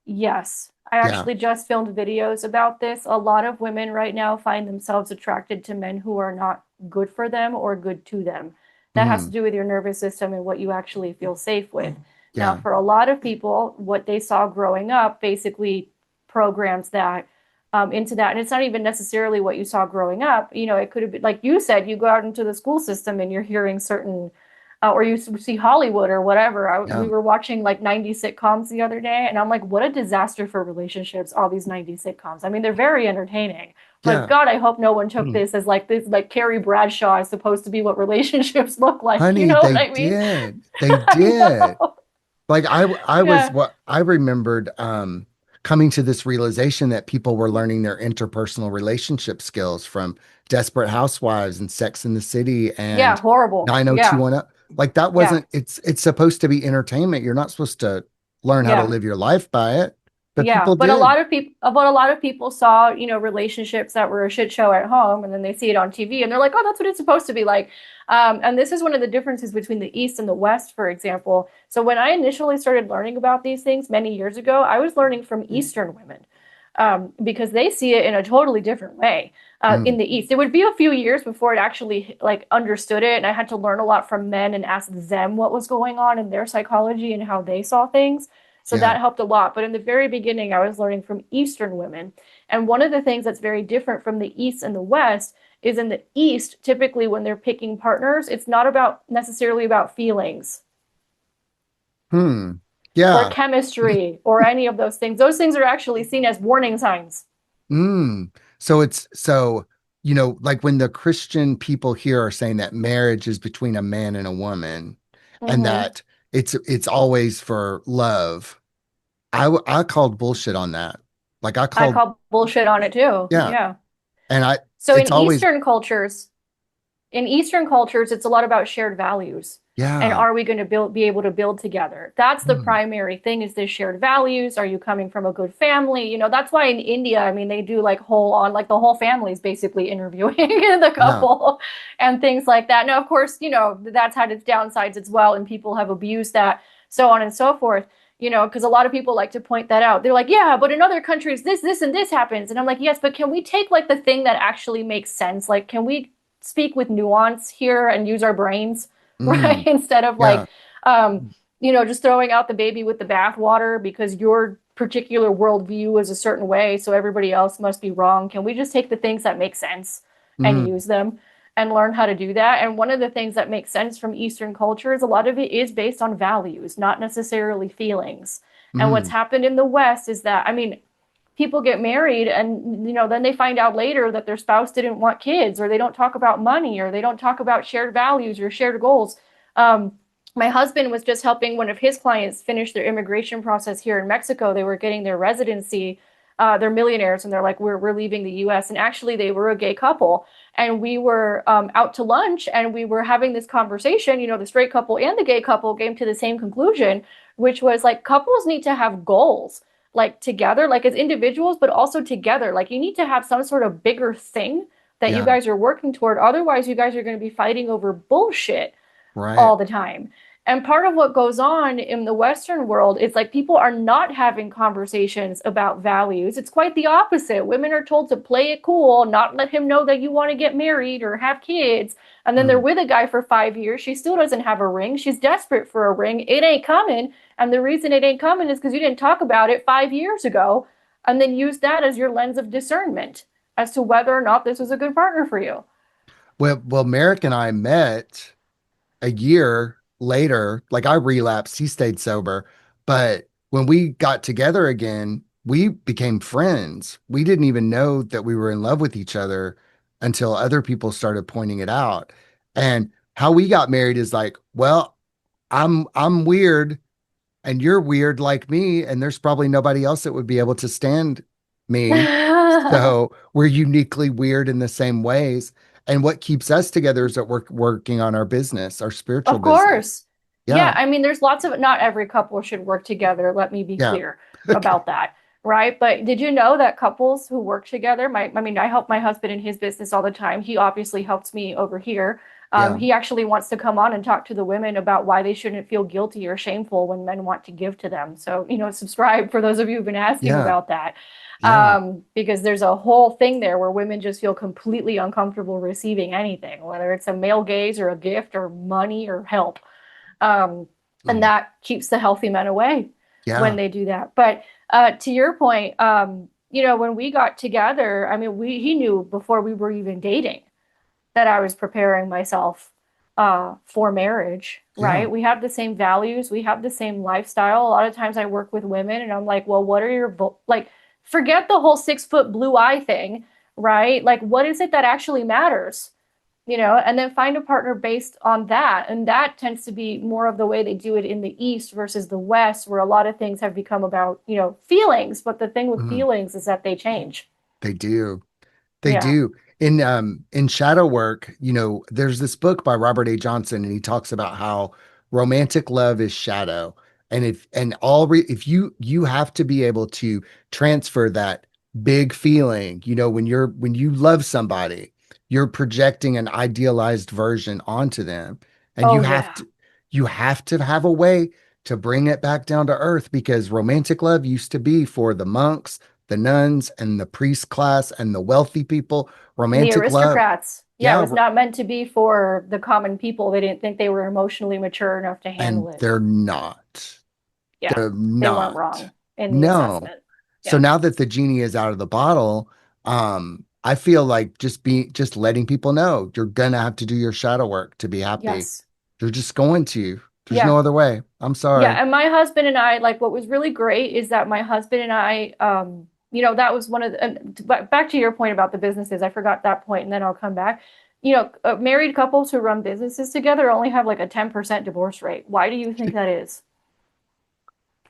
Yes, I Yeah. actually just filmed videos about this. A lot of women right now find themselves attracted to men who are not good for them or good to them. That has to Mm, do with your nervous system and what you actually feel safe with. Now, yeah. for a lot of people, what they saw growing up basically programs that into that. And it's not even necessarily what you saw growing up. It could have been, like you said, you go out into the school system and you're hearing certain or you see Hollywood or whatever. Yeah. We were watching like 90s sitcoms the other day, and I'm like, what a disaster for relationships, all these 90s sitcoms. I mean, they're very entertaining. But Yeah. God, I hope no one took Mm. this as like this, like Carrie Bradshaw is supposed to be what relationships look like. You Honey, know what they I mean? did. They I did. know. Like I was Yeah. what I remembered coming to this realization that people were learning their interpersonal relationship skills from Desperate Housewives and Sex in the City Yeah. and Horrible. Yeah. 90210. Like that Yeah. wasn't it's supposed to be entertainment. You're not supposed to learn how to Yeah. live your life by it. But Yeah, people but a did. lot of people, but a lot of people saw, relationships that were a shit show at home, and then they see it on TV, and they're like, "Oh, that's what it's supposed to be like." And this is one of the differences between the East and the West, for example. So when I initially started learning about these things many years ago, I was learning from Eastern women, because they see it in a totally different way. In Mm, the East, it would be a few years before it actually like understood it, and I had to learn a lot from men and ask them what was going on in their psychology and how they saw things. So yeah. that helped a lot. But in the very beginning, I was learning from Eastern women. And one of the things that's very different from the East and the West is in the East, typically when they're picking partners, it's not about necessarily about feelings Hmm. or Yeah. chemistry or any of those things. Those things are actually seen as warning signs. Mm. Like when the Christian people here are saying that marriage is between a man and a woman and Mm-hmm. that it's always for love. I called bullshit on that. Like I I called, call bullshit on it too. yeah. Yeah. And So in it's always, Eastern cultures, in Eastern cultures, it's a lot about shared values. And Yeah. are we going to be able to build together? That's the Mm. primary thing is this shared values. Are you coming from a good family? That's why in India, I mean, they do like like the whole family is basically interviewing the Yeah. couple and things like that. Now, of course, that's had its downsides as well, and people have abused that, so on and so forth. Because a lot of people like to point that out. They're like, yeah, but in other countries, this, and this happens. And I'm like, yes, but can we take like the thing that actually makes sense? Like, can we speak with nuance here and use our brains, right? Mm. Instead of like, Yeah. um, just throwing out the baby with the bathwater because your particular worldview is a certain way, so everybody else must be wrong. Can we just take the things that make sense and Mm. use them and learn how to do that? And one of the things that makes sense from Eastern cultures, a lot of it is based on values, not necessarily feelings. And what's Mm. happened in the West is that, I mean, people get married and then they find out later that their spouse didn't want kids, or they don't talk about money, or they don't talk about shared values or shared goals. um, my husband was just helping one of his clients finish their immigration process here in Mexico. They were getting their residency. They're millionaires and they're like, we're leaving the US. And actually, they were a gay couple. And we were out to lunch and we were having this conversation. The straight couple and the gay couple came to the same conclusion, which was like couples need to have goals, like together, like as individuals, but also together. Like you need to have some sort of bigger thing that you Yeah. guys are working toward. Otherwise, you guys are going to be fighting over bullshit Right. all the time. And part of what goes on in the Western world is like people are not having conversations about values. It's quite the opposite. Women are told to play it cool, not let him know that you want to get married or have kids. And then they're Mm. with a guy for 5 years. She still doesn't have a ring. She's desperate for a ring. It ain't coming. And the reason it ain't coming is because you didn't talk about it 5 years ago and then use that as your lens of discernment as to whether or not this was a good partner for you. Well, Merrick and I met a year later. Like I relapsed, he stayed sober. But when we got together again, we became friends. We didn't even know that we were in love with each other until other people started pointing it out. And how we got married is like, well, I'm weird and you're weird like me, and there's probably nobody else that would be able to stand me. So we're uniquely weird in the same ways. And what keeps us together is that we're working on our business, our spiritual Of business. course. Yeah, Yeah. I mean, there's lots of, not every couple should work together. Let me be Yeah. clear Okay. about that, right? But did you know that couples who work together, I mean, I help my husband in his business all the time. He obviously helps me over here. Yeah. He actually wants to come on and talk to the women about why they shouldn't feel guilty or shameful when men want to give to them. So, subscribe for those of you who've been asking Yeah. about that. Yeah. Because there's a whole thing there where women just feel completely uncomfortable receiving anything, whether it's a male gaze or a gift or money or help. Um, and Mm. that keeps the healthy men away when Yeah. they do that. But to your point, when we got together, I mean, he knew before we were even dating that I was preparing myself for marriage, Yeah. right? We have the same values, we have the same lifestyle. A lot of times I work with women and I'm like, well, what are your, like, forget the whole 6 foot blue eye thing, right? Like, what is it that actually matters? And then find a partner based on that. And that tends to be more of the way they do it in the East versus the West, where a lot of things have become about, feelings. But the thing with Mm. feelings is that they change. They do. They Yeah. do. In shadow work, there's this book by Robert A. Johnson, and he talks about how romantic love is shadow. And if you have to be able to transfer that big feeling, when you love somebody, you're projecting an idealized version onto them. And Oh, yeah. you have to have a way to bring it back down to earth, because romantic love used to be for the monks, the nuns, and the priest class and the wealthy people. And the Romantic love, aristocrats. Yeah, it yeah, was not meant to be for the common people. They didn't think they were emotionally mature enough to and handle it. they're not. Yeah. They're They weren't not. wrong in the No. assessment. So Yeah. now that the genie is out of the bottle, I feel like just letting people know you're gonna have to do your shadow work to be happy. Yes. You're just going to. There's Yeah. no other way. I'm Yeah, sorry. and my husband and I, like, what was really great is that my husband and I, that was one of the, but back to your point about the businesses, I forgot that point, and then I'll come back. Married couples who run businesses together only have like a 10% divorce rate. Why do you think that is?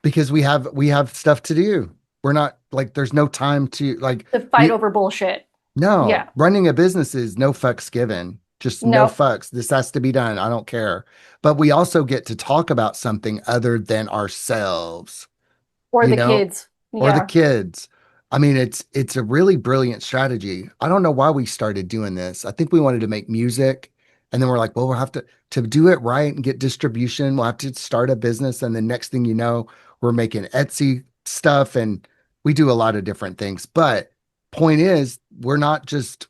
Because we have stuff to do. We're not like there's no time to like The fight we over bullshit. no Yeah. running a business is no fucks given. Just no No, fucks. This has to be done. I don't care. But we also get to talk about something other than ourselves, or you the know, kids. or the Yeah, kids. I mean, it's a really brilliant strategy. I don't know why we started doing this. I think we wanted to make music, and then we're like, well, we'll have to do it right and get distribution. We'll have to start a business, and the next thing you know, we're making Etsy stuff, and we do a lot of different things. But point is, we're not just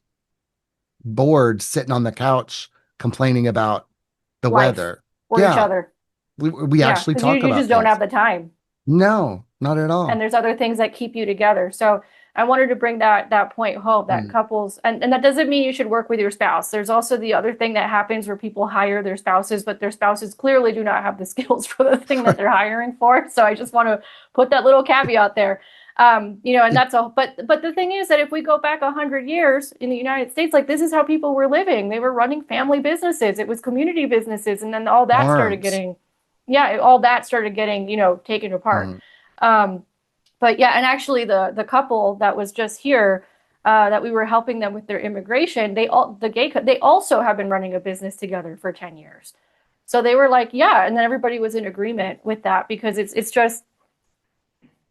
bored sitting on the couch complaining about the life weather. or each Yeah, other. we Yeah, actually because you talk you about just don't things. have the time. No, not at And all. there's other things that keep you together. So I wanted to bring that point home that Mm. couples and that doesn't mean you should work with your spouse. There's also the other thing that happens where people hire their spouses, but their spouses clearly do not have the skills for the thing that they're hiring for. So I just want to put that little caveat there. And It, that's all. But the thing is that if we go back 100 years in the United States, like this is how people were living. They were running family businesses. It was community businesses, and then all that started farms. getting, yeah, all that started getting taken apart. Mm. Um, but yeah, and actually the couple that was just here that we were helping them with their immigration, they also have been running a business together for 10 years. So they were like, yeah, and then everybody was in agreement with that because it's just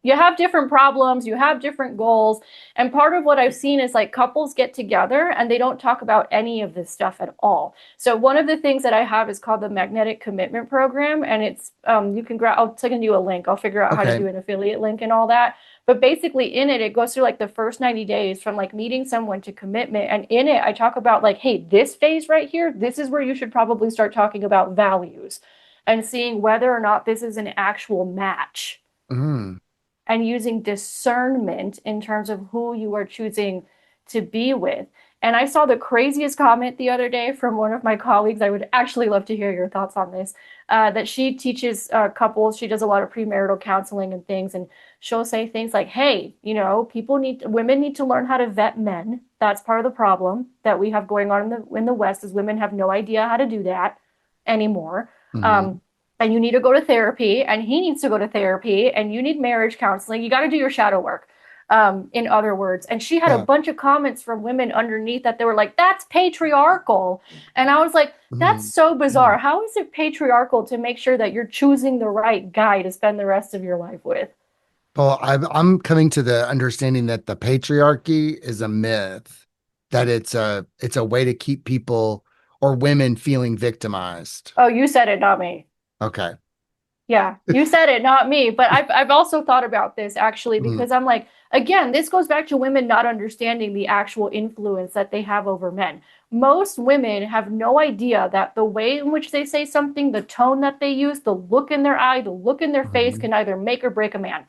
you have different problems, you have different goals. And part of what I've seen is like couples get together and they don't talk about any of this stuff at all. So one of the things that I have is called the Magnetic Commitment Program. And it's you can grab I'll send you a link. I'll figure out how to Okay. do an affiliate link and all that. But basically in it goes through like the first 90 days from like meeting someone to commitment. And in it I talk about like, hey, this phase right here, this is where you should probably start talking about values and seeing whether or not this is an actual match Mm. and using discernment in terms of who you are choosing to be with. And I saw the craziest comment the other day from one of my colleagues. I would actually love to hear your thoughts on this. That she teaches couples, she does a lot of premarital counseling and things. And she'll say things like, hey, women need to learn how to vet men. That's part of the problem that we have going on in the West is women have no idea how to do that anymore. Hmm. Um, and you need to go to therapy and he needs to go to therapy and you need marriage counseling. You got to do your shadow work, in other words. And she had a Yeah. bunch of comments from women underneath that they were like, that's patriarchal. And I was like, that's Mm. so bizarre. How is it patriarchal to make sure that you're choosing the right guy to spend the rest of your life with? Well, I'm coming to the understanding that the patriarchy is a myth, that it's a way to keep people or women feeling victimized. Oh, you said it, not me. Okay. Yeah, you said it, not me. But I've also thought about this actually Mm. because I'm like, again, this goes back to women not understanding the actual influence that they have over men. Most women have no idea that the way in which they say something, the tone that they use, the look in their eye, the look in their face Mhm. can either make or break a man.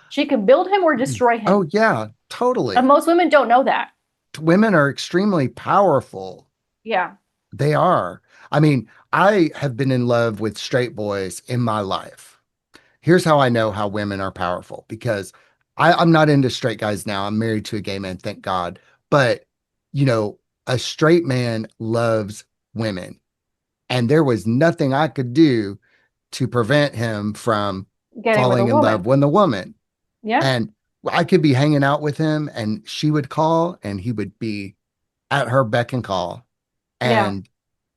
She can build him or destroy Oh him. yeah, And totally. most women don't know that. Women are extremely powerful. Yeah, They are. I mean, I have been in love with straight boys in my life. Here's how I know how women are powerful because I'm not into straight guys now. I'm married to a gay man, thank God. But, you know, a straight man loves women, and there was nothing I could do to prevent him from getting with a falling in love woman. with a woman. Yeah, And I could be hanging out with him, and she would call, and he would be at her beck and call. yeah, And,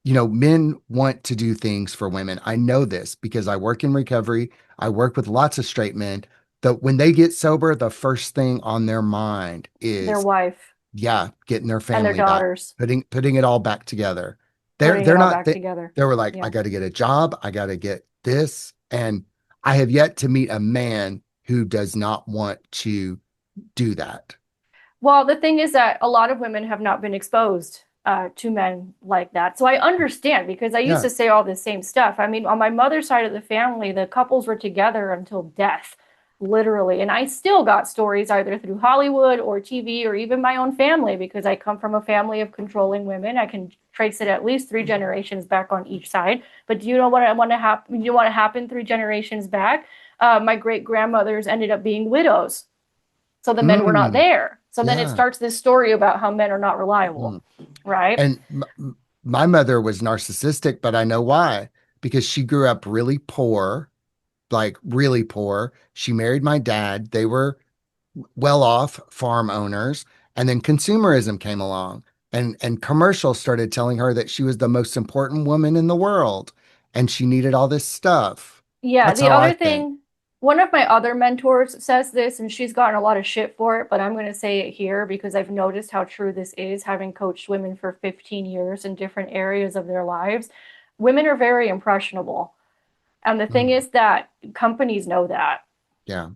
you know, men want to do things for women. I know this because I work in recovery. I work with lots of straight men that when they get sober, the first thing on their mind their is, wife yeah, getting their and their family back, daughters putting it all back together. They're putting it they're all not back together. they were like, I Yeah. got to get a job, I got to get this, and I have yet to meet a man who does not want to do that. Well, the thing is that a lot of women have not been exposed to men like that. So I understand because I used Yeah. to say all the same stuff. I mean, on my mother's side of the family, the couples were together until death, literally. And I still got stories either through Hollywood or TV or even my own family because I come from a family of controlling women. I can trace it at least 3 generations back on each side. But do you know what I want to happen? You want to happen 3 generations back? My great grandmothers ended up being widows, so the men were not Mm, there. So then it yeah. starts this story about how men are not reliable, Mm. right? And my mother was narcissistic, but I know why. Because she grew up really poor, like really poor. She married my dad. They were well off farm owners. And then consumerism came along. And commercials started telling her that she was the most important woman in the world and she needed all this stuff. Yeah, That's the how I other think. thing, one of my other mentors says this, and she's gotten a lot of shit for it, but I'm going to say it here because I've noticed how true this is, having coached women for 15 years in different areas of their lives. Women are very impressionable. And the thing Mm, is that companies know that. yeah.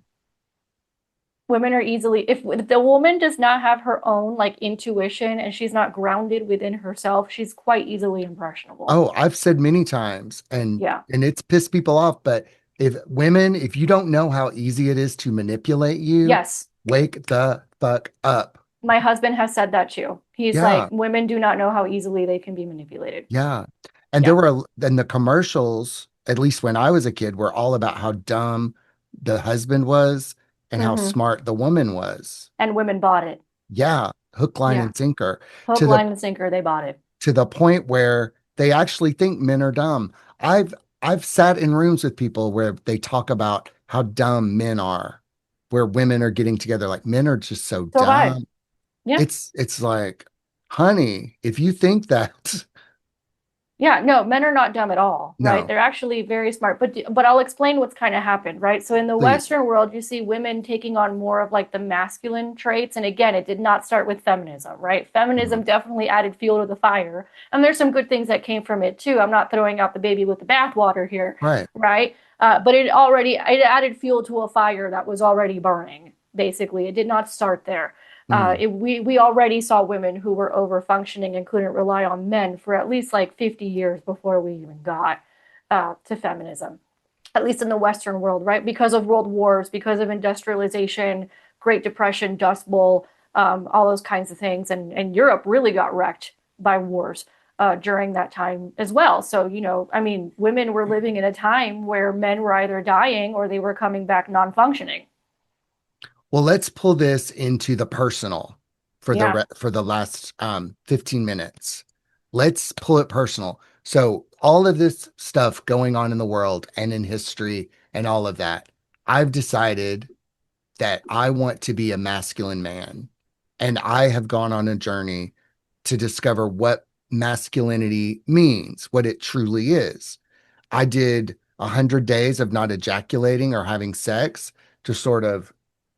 Women are easily, if the woman does not have her own like intuition and she's not grounded within herself, she's quite easily impressionable. Oh, I've said many times Yeah. and it's pissed people off, but if you don't know how easy it is to manipulate you, Yes. wake the fuck up. My husband has said that too. He's like, Yeah. women do not know how easily they can be manipulated. Yeah. And Yeah. then the commercials, at least when I was a kid, were all about how dumb the husband was and how Hmm. smart the woman was. And women bought it. Yeah, hook, line, Yeah. and sinker Hook, to the line, and sinker, they bought it. point where they actually think men are dumb. I've sat in rooms with people where they talk about how dumb men are, where women are getting together like men are just so So have I. dumb. Yeah. It's like, honey, if you think that, Yeah, no, men are not dumb at all, right? no, They're actually very smart. But I'll explain what's kind of happened, right? So in the please. Western world, you see women taking on more of like the masculine traits. And again, it did not start with feminism, right? Mhm. Feminism definitely added fuel to the fire. And there's some good things that came from it too. I'm not throwing out the baby with the bathwater here, Right. right? But it added fuel to a fire that was already burning, basically. It did not start there. Mm. We already saw women who were over functioning and couldn't rely on men for at least like 50 years before we even got to feminism, at least in the Western world, right? Because of world wars, because of industrialization, Great Depression, Dust Bowl, all those kinds of things. And Europe really got wrecked by wars during that time as well. So, I mean, women were living in a time where men were either dying or they were coming back non functioning. Well, let's pull this into the personal for Yeah. for the last 15 minutes. Let's pull it personal. So, all of this stuff going on in the world and in history and all of that, I've decided that I want to be a masculine man. And I have gone on a journey to discover what masculinity means, what it truly is. I did 100 days of not ejaculating or having sex to sort of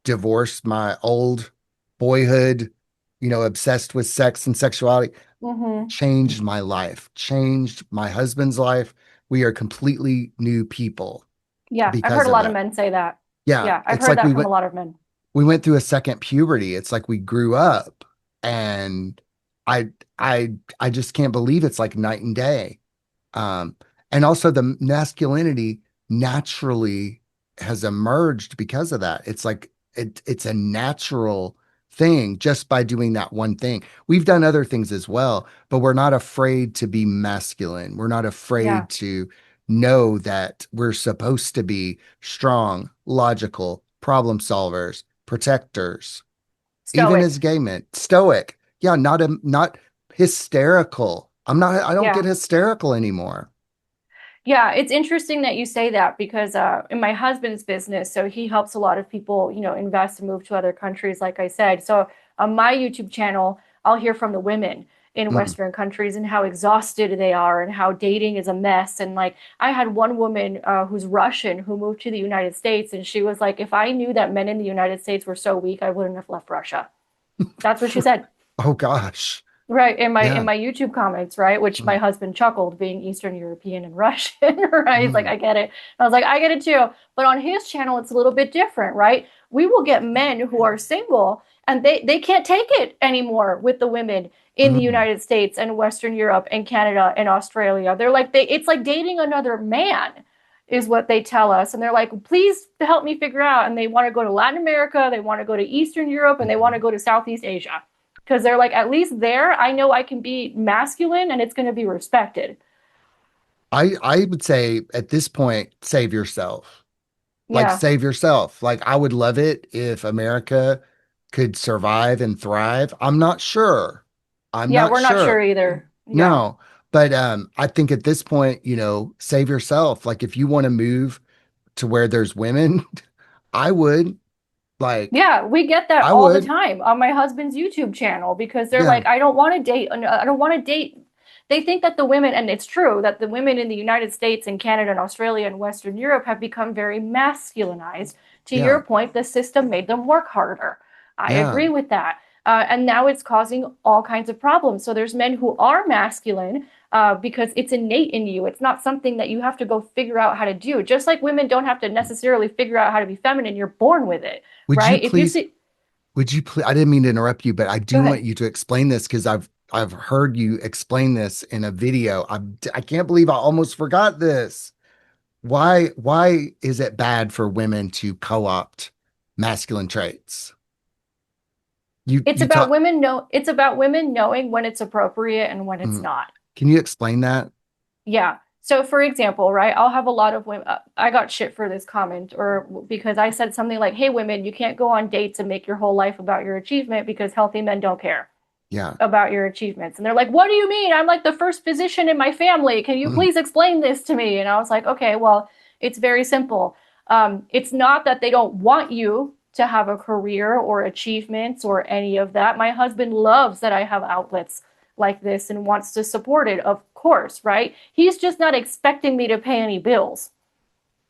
divorce my old boyhood, obsessed with sex and sexuality. Mm-hmm. Changed my life, changed my husband's life. We are completely new people Yeah, I've heard because a of lot of that. men say that. Yeah, Yeah, I've it's heard like that from a lot of men. we went through a second puberty. It's like we grew up and I I just can't believe it's like night and day. Um, and also the masculinity naturally has emerged because of that. It's like it's a natural thing just by doing that one thing. We've done other things as well, but we're not afraid to be masculine. We're not Yeah, afraid to know that we're supposed to be strong, logical, problem solvers, protectors, even stoic. as gay men, stoic. Yeah, not hysterical. I don't get Yeah. hysterical anymore. Yeah, it's interesting that you say that because in my husband's business, so he helps a lot of people, invest and move to other countries, like I said. So on my YouTube channel, I'll hear from the women in Mm. Western countries and how exhausted they are and how dating is a mess. And like I had one woman who's Russian who moved to the United States, and she was like, if I knew that men in the United States were so weak, I wouldn't have left Russia. That's what she said. Oh gosh. Right, in Yeah. my YouTube comments, right, which my Mm. husband chuckled, being Eastern European and Russian, right? He's like, Mm. I get it. I was like, I get it too. But on his channel, it's a little bit different, right? We will get men who are single and they can't take it anymore with the women in the Mm. United States and Western Europe and Canada and Australia. They're like it's like dating another man is what they tell us. And they're like, please help me figure out. And they want to go to Latin America, they want to go to Eastern Europe, and they want to Mhm. go to Southeast Asia because they're like, at least there, I know I can be masculine and it's going to be respected. I would say at this point, save yourself. Like Yeah. save yourself. Like I would love it if America could survive and thrive. I'm not sure. I'm Yeah. not We're not sure sure. either. Yeah. No. But I think at this point, save yourself. Like if you want to move to where there's women, I would. Like, Yeah, we get that I all the would. time on my husband's YouTube channel because they're Yeah. like, I don't want to date. I don't want to date. They think that the women, and it's true that the women in the United States and Canada and Australia and Western Europe have become very masculinized. To your Yeah. point, the system made them work harder. I Yeah. agree with that. And now it's causing all kinds of problems. So there's men who are masculine because it's innate in you. It's not something that you have to go figure out how to do. Just like women don't have to necessarily figure out how to be feminine, you're born with it, Would you right? If you please, see, would you please, I didn't mean to interrupt you, but I go do want ahead. you to explain this because I've heard you explain this in a video. I can't believe I almost forgot this. Why is it bad for women to co-opt masculine traits? You talk It's about women knowing when it's appropriate and when it's mm, not. can you explain that? Yeah. So for example, right, I'll have a lot of women I got shit for this comment or because I said something like, "Hey women, you can't go on dates and make your whole life about your achievement because healthy men don't care Yeah. about your achievements." And they're like, "What do you mean? I'm like the first physician in my family. Can you Mm, please explain this to me?" And I was like, "Okay, well, it's very simple. It's not that they don't want you to have a career or achievements or any of that. My husband loves that I have outlets like this and wants to support it, of course, right? He's just not expecting me to pay any bills.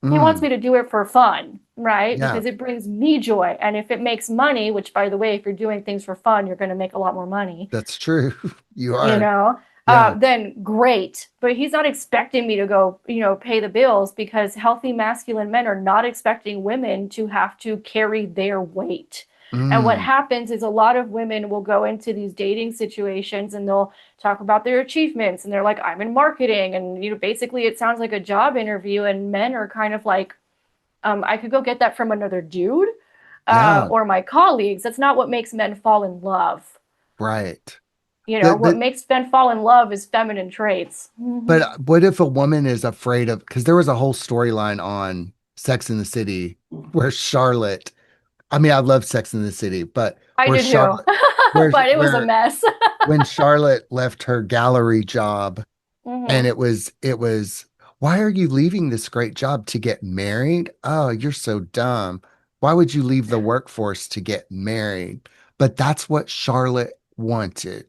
He wants mm, me to do it for fun, right? yeah, Because it brings me joy. And if it makes money, which by the way, if you're doing things for fun, you're going to make a lot more money, that's true. You you are. know, Yeah. then great. But he's not expecting me to go, pay the bills because healthy masculine men are not expecting women to have to carry their weight. And what Mm, happens is a lot of women will go into these dating situations and they'll talk about their achievements and they're like, I'm in marketing. And, basically it sounds like a job interview. And men are kind of like, I could go get that from another dude yeah. or my colleagues. That's not what makes men fall in love. Right. What The makes men fall in love is feminine traits. but what if a woman is afraid of, because there was a whole storyline on Sex in the City where Charlotte, I mean, I love Sex in the City, but I where did too, Charlotte, where but it was a where mess. when Charlotte left her gallery job and Hmm. it was, why are you leaving this great job to get married? Oh, you're so dumb. Why would you leave the workforce to get married? But that's what Charlotte wanted.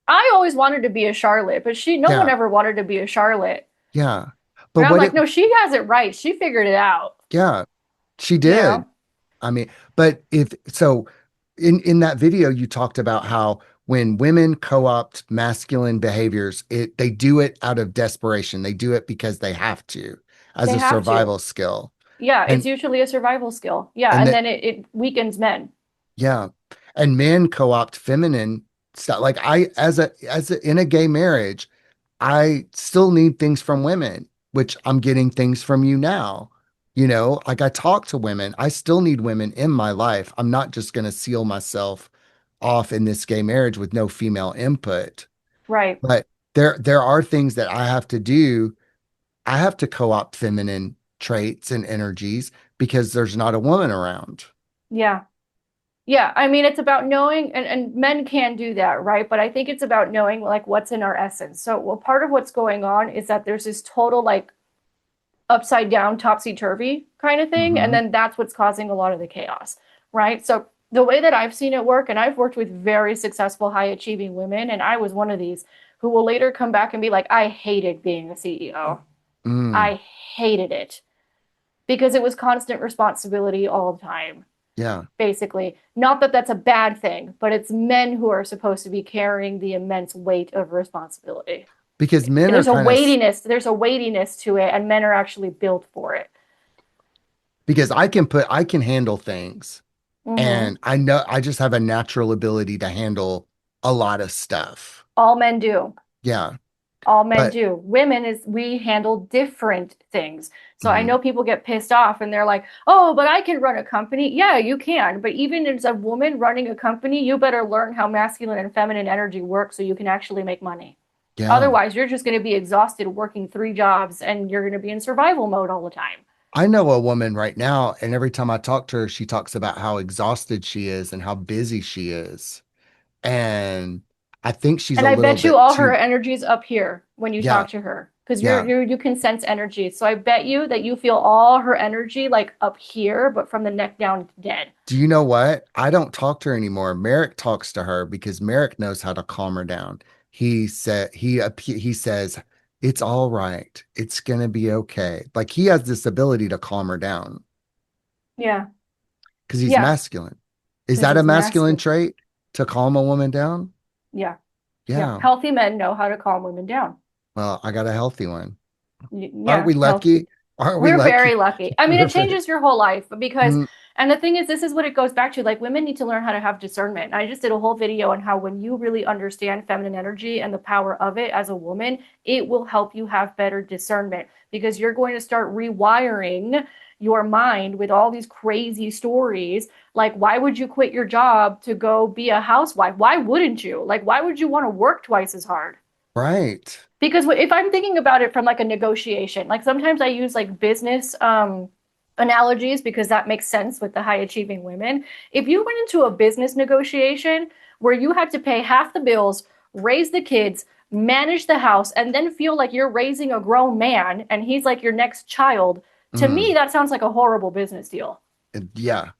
I always wanted to be a Charlotte, but no one Yeah, ever wanted to be a Charlotte. yeah. But And I'm what like, it, no, she has it right. She figured it out, yeah, she you know? did. I mean, but if so, in that video, you talked about how when women co-opt masculine behaviors, they do it out of desperation. They do it because they have to, as They a have to. survival skill. Yeah, it's And usually a survival skill. Yeah, and and that then it weakens men. yeah, and men co-opt feminine stuff. Like I, in a gay marriage, I still need things from women, which I'm getting things from you now. Like I talk to women, I still need women in my life. I'm not just going to seal myself off in this gay marriage with no female input. Right. But there are things that I have to do. I have to co-opt feminine traits and energies because there's not a woman around. Yeah. Yeah, I mean, it's about knowing, and men can do that, right? But I think it's about knowing like what's in our essence. So, well, part of what's going on is that there's this total like upside down, topsy turvy kind of thing. And Hmm. then that's what's causing a lot of the chaos, right? So, the way that I've seen it work, and I've worked with very successful, high achieving women, and I was one of these who will later come back and be like, I hated being a CEO. Mm, I hated it because it was constant responsibility all the time yeah, basically. Not that that's a bad thing, but it's men who are supposed to be carrying the immense weight of responsibility. because men are There's a kind of weightiness to it, and men are actually built for it. because I can handle things Hmm. and I know I just have a natural ability to handle a lot of stuff. All men do. Yeah. All men But do. Women is we handle different things. So I mhm, know people get pissed off and they're like, "Oh, but I can run a company." Yeah, you can. But even as a woman running a company, you better learn how masculine and feminine energy works so you can actually make money. yeah. Otherwise, you're just going to be exhausted working three jobs and you're going to be in survival mode all the time. I know a woman right now, and every time I talk to her, she talks about how exhausted she is and how busy she is. And I think she's And a I little bet you bit all her too, energy's up here when you yeah, talk to her because Yeah. you can sense energy. So I bet you that you feel all her energy like up here, but from the neck down, dead. Do you know what? I don't talk to her anymore. Merrick talks to her because Merrick knows how to calm her down. He says it's all right. It's gonna be okay. Like he has this ability to calm her down Yeah, because he's yeah, masculine. Is because that a he's masculine masculine. trait to calm a woman down? Yeah, yeah. Yeah. Healthy men know how to calm women down. Well, I got a healthy one. Aren't Yeah, we health. lucky? Aren't we We're lucky? very lucky. I mean, We're it very, changes your whole life because, mm, and the thing is, this is what it goes back to. Like, women need to learn how to have discernment. And I just did a whole video on how when you really understand feminine energy and the power of it as a woman, it will help you have better discernment because you're going to start rewiring your mind with all these crazy stories. Like, why would you quit your job to go be a housewife? Why wouldn't you? Like, why would you want to work twice as hard? right. Because if I'm thinking about it from like a negotiation, like sometimes I use like business analogies because that makes sense with the high achieving women. If you went into a business negotiation where you had to pay half the bills, raise the kids, manage the house, and then feel like you're raising a grown man and he's like your next child, to me Mm, that sounds like a horrible business deal. yeah,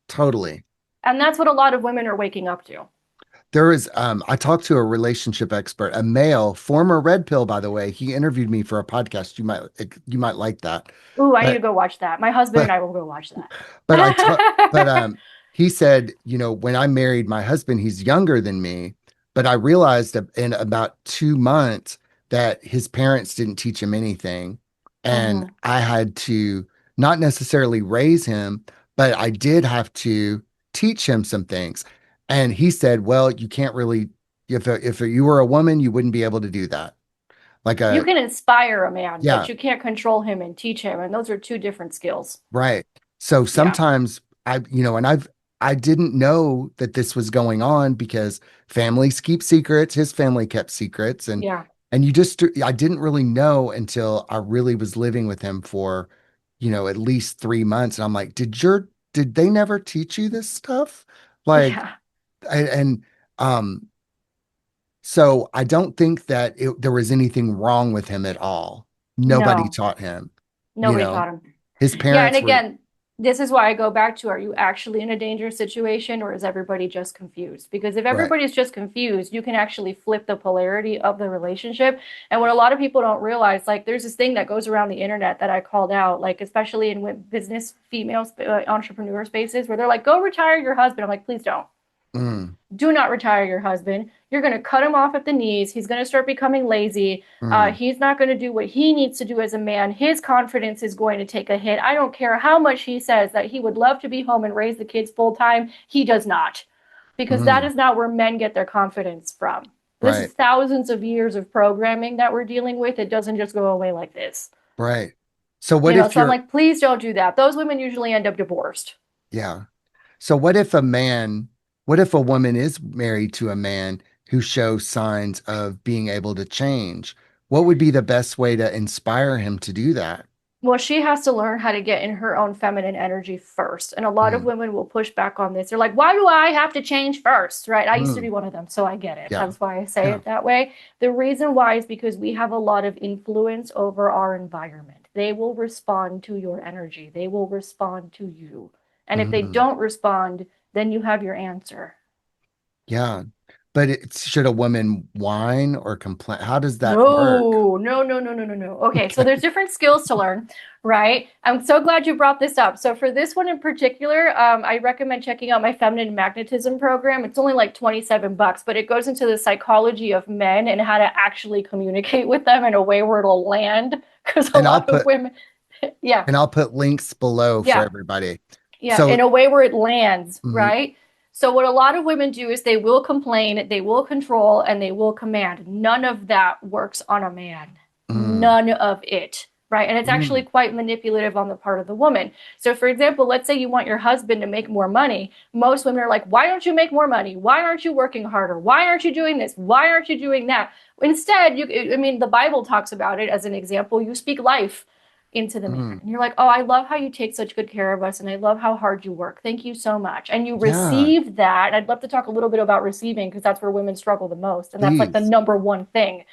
totally. And that's what a lot of women are waking up to. I talked to a relationship expert, a male, former red pill, by the way. He interviewed me for a podcast. You might like that. Ooh, I need to But go watch that. My husband and but I will go watch but I ta- but that. he said, when I married my husband, he's younger than me, but I realized in about 2 months that his parents didn't teach him anything, and Hmm. I had to not necessarily raise him, but I did have to teach him some things. And he said, "Well, you can't really, if you were a woman, you wouldn't be able to do that." Like You a can inspire a man, but Yeah, you can't control him and teach him. And those are two different skills. right. So Yeah. sometimes and I didn't know that this was going on because families keep secrets. His family kept secrets, Yeah. and I didn't really know until I really was living with him for, at least 3 months. And I'm like, did they never teach you this stuff? Like, Yeah. and um, so I don't think that there was anything wrong with him at all. Nobody No, taught him, you nobody know, taught him. his Yeah. And parents were again, this is why I go back to, are you actually in a dangerous situation or is everybody just confused? Because if right. everybody's just confused, you can actually flip the polarity of the relationship. And what a lot of people don't realize, like there's this thing that goes around the internet that I called out, like especially in business females, entrepreneur spaces where they're like, go retire your husband. I'm like, please don't. Mm, Do not retire your husband. You're going to cut him off at the knees. He's going to start becoming lazy. mm, He's not going to do what he needs to do as a man. His confidence is going to take a hit. I don't care how much he says that he would love to be home and raise the kids full time. He does not, because that mm, is not where men get their confidence from. This is right. thousands of years of programming that we're dealing with. It doesn't just go away like this. Right. So what if So I'm you're, like, please don't do that. Those women usually end up divorced. yeah. So what if a woman is married to a man who shows signs of being able to change? What would be the best way to inspire him to do that? Well, she has to learn how to get in her own feminine energy first. And a lot of Mm, women will push back on this. They're like, why do I have to change first? Right. I used to mm, be one of them. So I get it. yeah. That's why I say Yeah. it that way. The reason why is because we have a lot of influence over our environment. They will respond to your energy, they will respond to you. And if they Mm, don't respond, then you have your answer. yeah. But should a woman whine or complain? How does that work? No, no, no, no, no, no, no. Okay, so Okay. there's different skills to learn, right? I'm so glad you brought this up. So for this one in particular, I recommend checking out my feminine magnetism program. It's only like 27 bucks, but it goes into the psychology of men and how to actually communicate with them in a way where it'll land. Because a And I'll lot of put women, yeah, and I'll put links below for yeah. everybody. Yeah, So, in a way where it lands, mm, right? So what a lot of women do is they will complain, they will control, and they will command. None of that works on a man. mm, None of it, right? And it's actually mm, quite manipulative on the part of the woman. So for example, let's say you want your husband to make more money. Most women are like, "Why don't you make more money? Why aren't you working harder? Why aren't you doing this? Why aren't you doing that?" Instead, I mean, the Bible talks about it as an example. You speak life into the man. mm. And you're like, oh, I love how you take such good care of us. And I love how hard you work. Thank you so much. And you Yeah, receive that. I'd love to talk a little bit about receiving because that's where women struggle the most. And that's like the please. number one thing.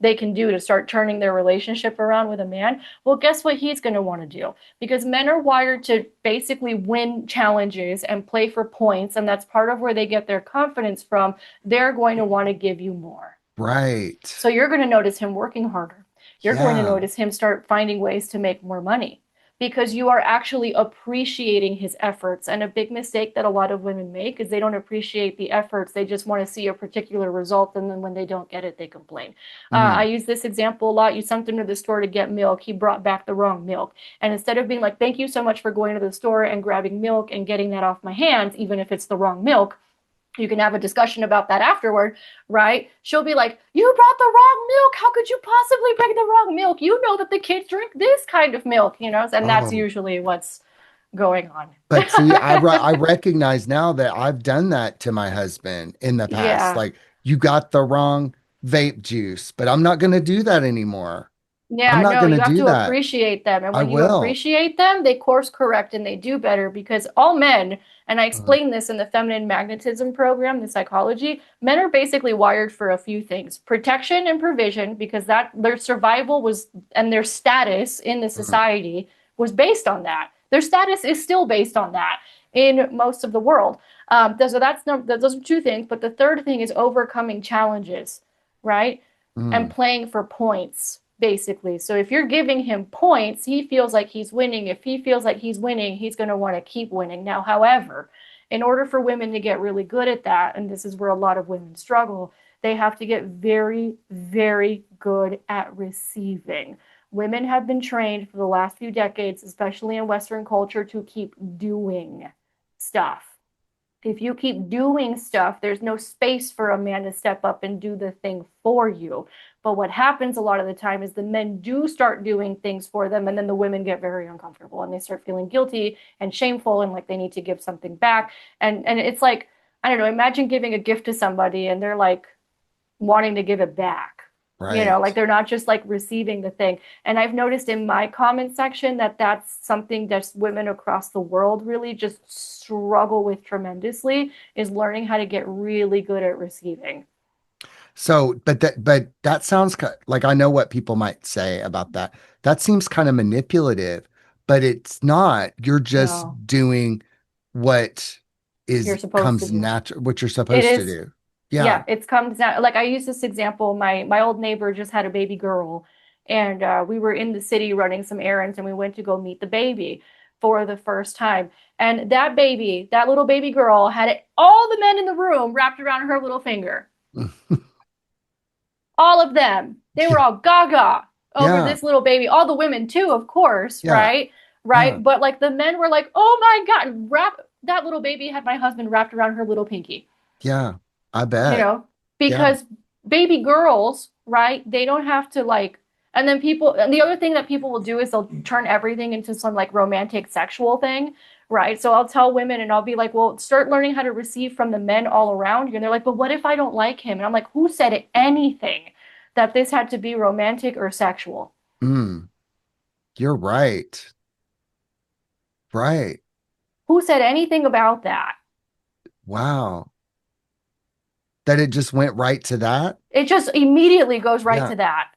they can do to start turning their relationship around with a man, well, guess what he's going to want to do? Because men are wired to basically win challenges and play for points, and that's part of where they get their confidence from. They're going to want to give you more. Right. So you're going to notice him working harder. You're going to Yeah. notice him start finding ways to make more money because you are actually appreciating his efforts. And a big mistake that a lot of women make is they don't appreciate the efforts. They just want to see a particular result. And then when they don't get it, they complain. I Mm. use this example a lot. You sent him to the store to get milk. He brought back the wrong milk. And instead of being like, thank you so much for going to the store and grabbing milk and getting that off my hands, even if it's the wrong milk, you can have a discussion about that afterward, right? She'll be like, you brought the wrong milk. How could you possibly bring the wrong milk? You know that the kids drink this kind of milk, you know? And that's Oh, usually what's going on. but see, I recognize now that I've done that to my husband in the past. Yeah. Like, you got the wrong vape juice, but I'm not going to do that anymore. I'm Yeah, not no, going to you have do to that. appreciate them. And I when you will. appreciate them, they course correct and they do better because all men, and I Uh, explain this in the feminine magnetism program, the psychology, men are basically wired for a few things: protection and provision, because that their survival was and their status in the mm, society was based on that. Their status is still based on that in most of the world. So that's no, those are two things. But the third thing is overcoming challenges, right? And mm, playing for points, basically. So if you're giving him points, he feels like he's winning. If he feels like he's winning, he's going to want to keep winning. Now, however, in order for women to get really good at that, and this is where a lot of women struggle, they have to get very, very good at receiving. Women have been trained for the last few decades, especially in Western culture, to keep doing stuff. If you keep doing stuff, there's no space for a man to step up and do the thing for you. But what happens a lot of the time is the men do start doing things for them, and then the women get very uncomfortable and they start feeling guilty and shameful and like they need to give something back. And it's like, I don't know, imagine giving a gift to somebody and they're like wanting to give it back. You know, like right. they're not just like receiving the thing. And I've noticed in my comment section that that's something that women across the world really just struggle with tremendously is learning how to get really good at receiving. So, but that sounds like I know what people might say about that. That seems kind of manipulative, but it's not. You're just No, doing what you're is supposed to comes do. natural, what you're It supposed to is, do. Yeah. yeah, it's comes down. Like I use this example. My old neighbor just had a baby girl, and we were in the city running some errands, and we went to go meet the baby for the first time. And that baby, that little baby girl, had all the men in the room wrapped around her little finger. All of them. They were Yeah. all gaga over Yeah. this little baby. All the women too, of course, Yeah. right? Yeah. Right. But like the men were like, oh my God, wrap that little baby had my husband wrapped around her little pinky, Yeah. I you bet. know, Yeah. because baby girls, right? They don't have to like, and then people, and the other thing that people will do is they'll turn everything into some like romantic sexual thing, right? So I'll tell women and I'll be like, well, start learning how to receive from the men all around you. And they're like, but what if I don't like him? And I'm like, who said anything that this had to be romantic or sexual? Mm, you're right. Right. Who said anything about that? Wow. That it just went right to that. It just immediately goes right Yeah. to that.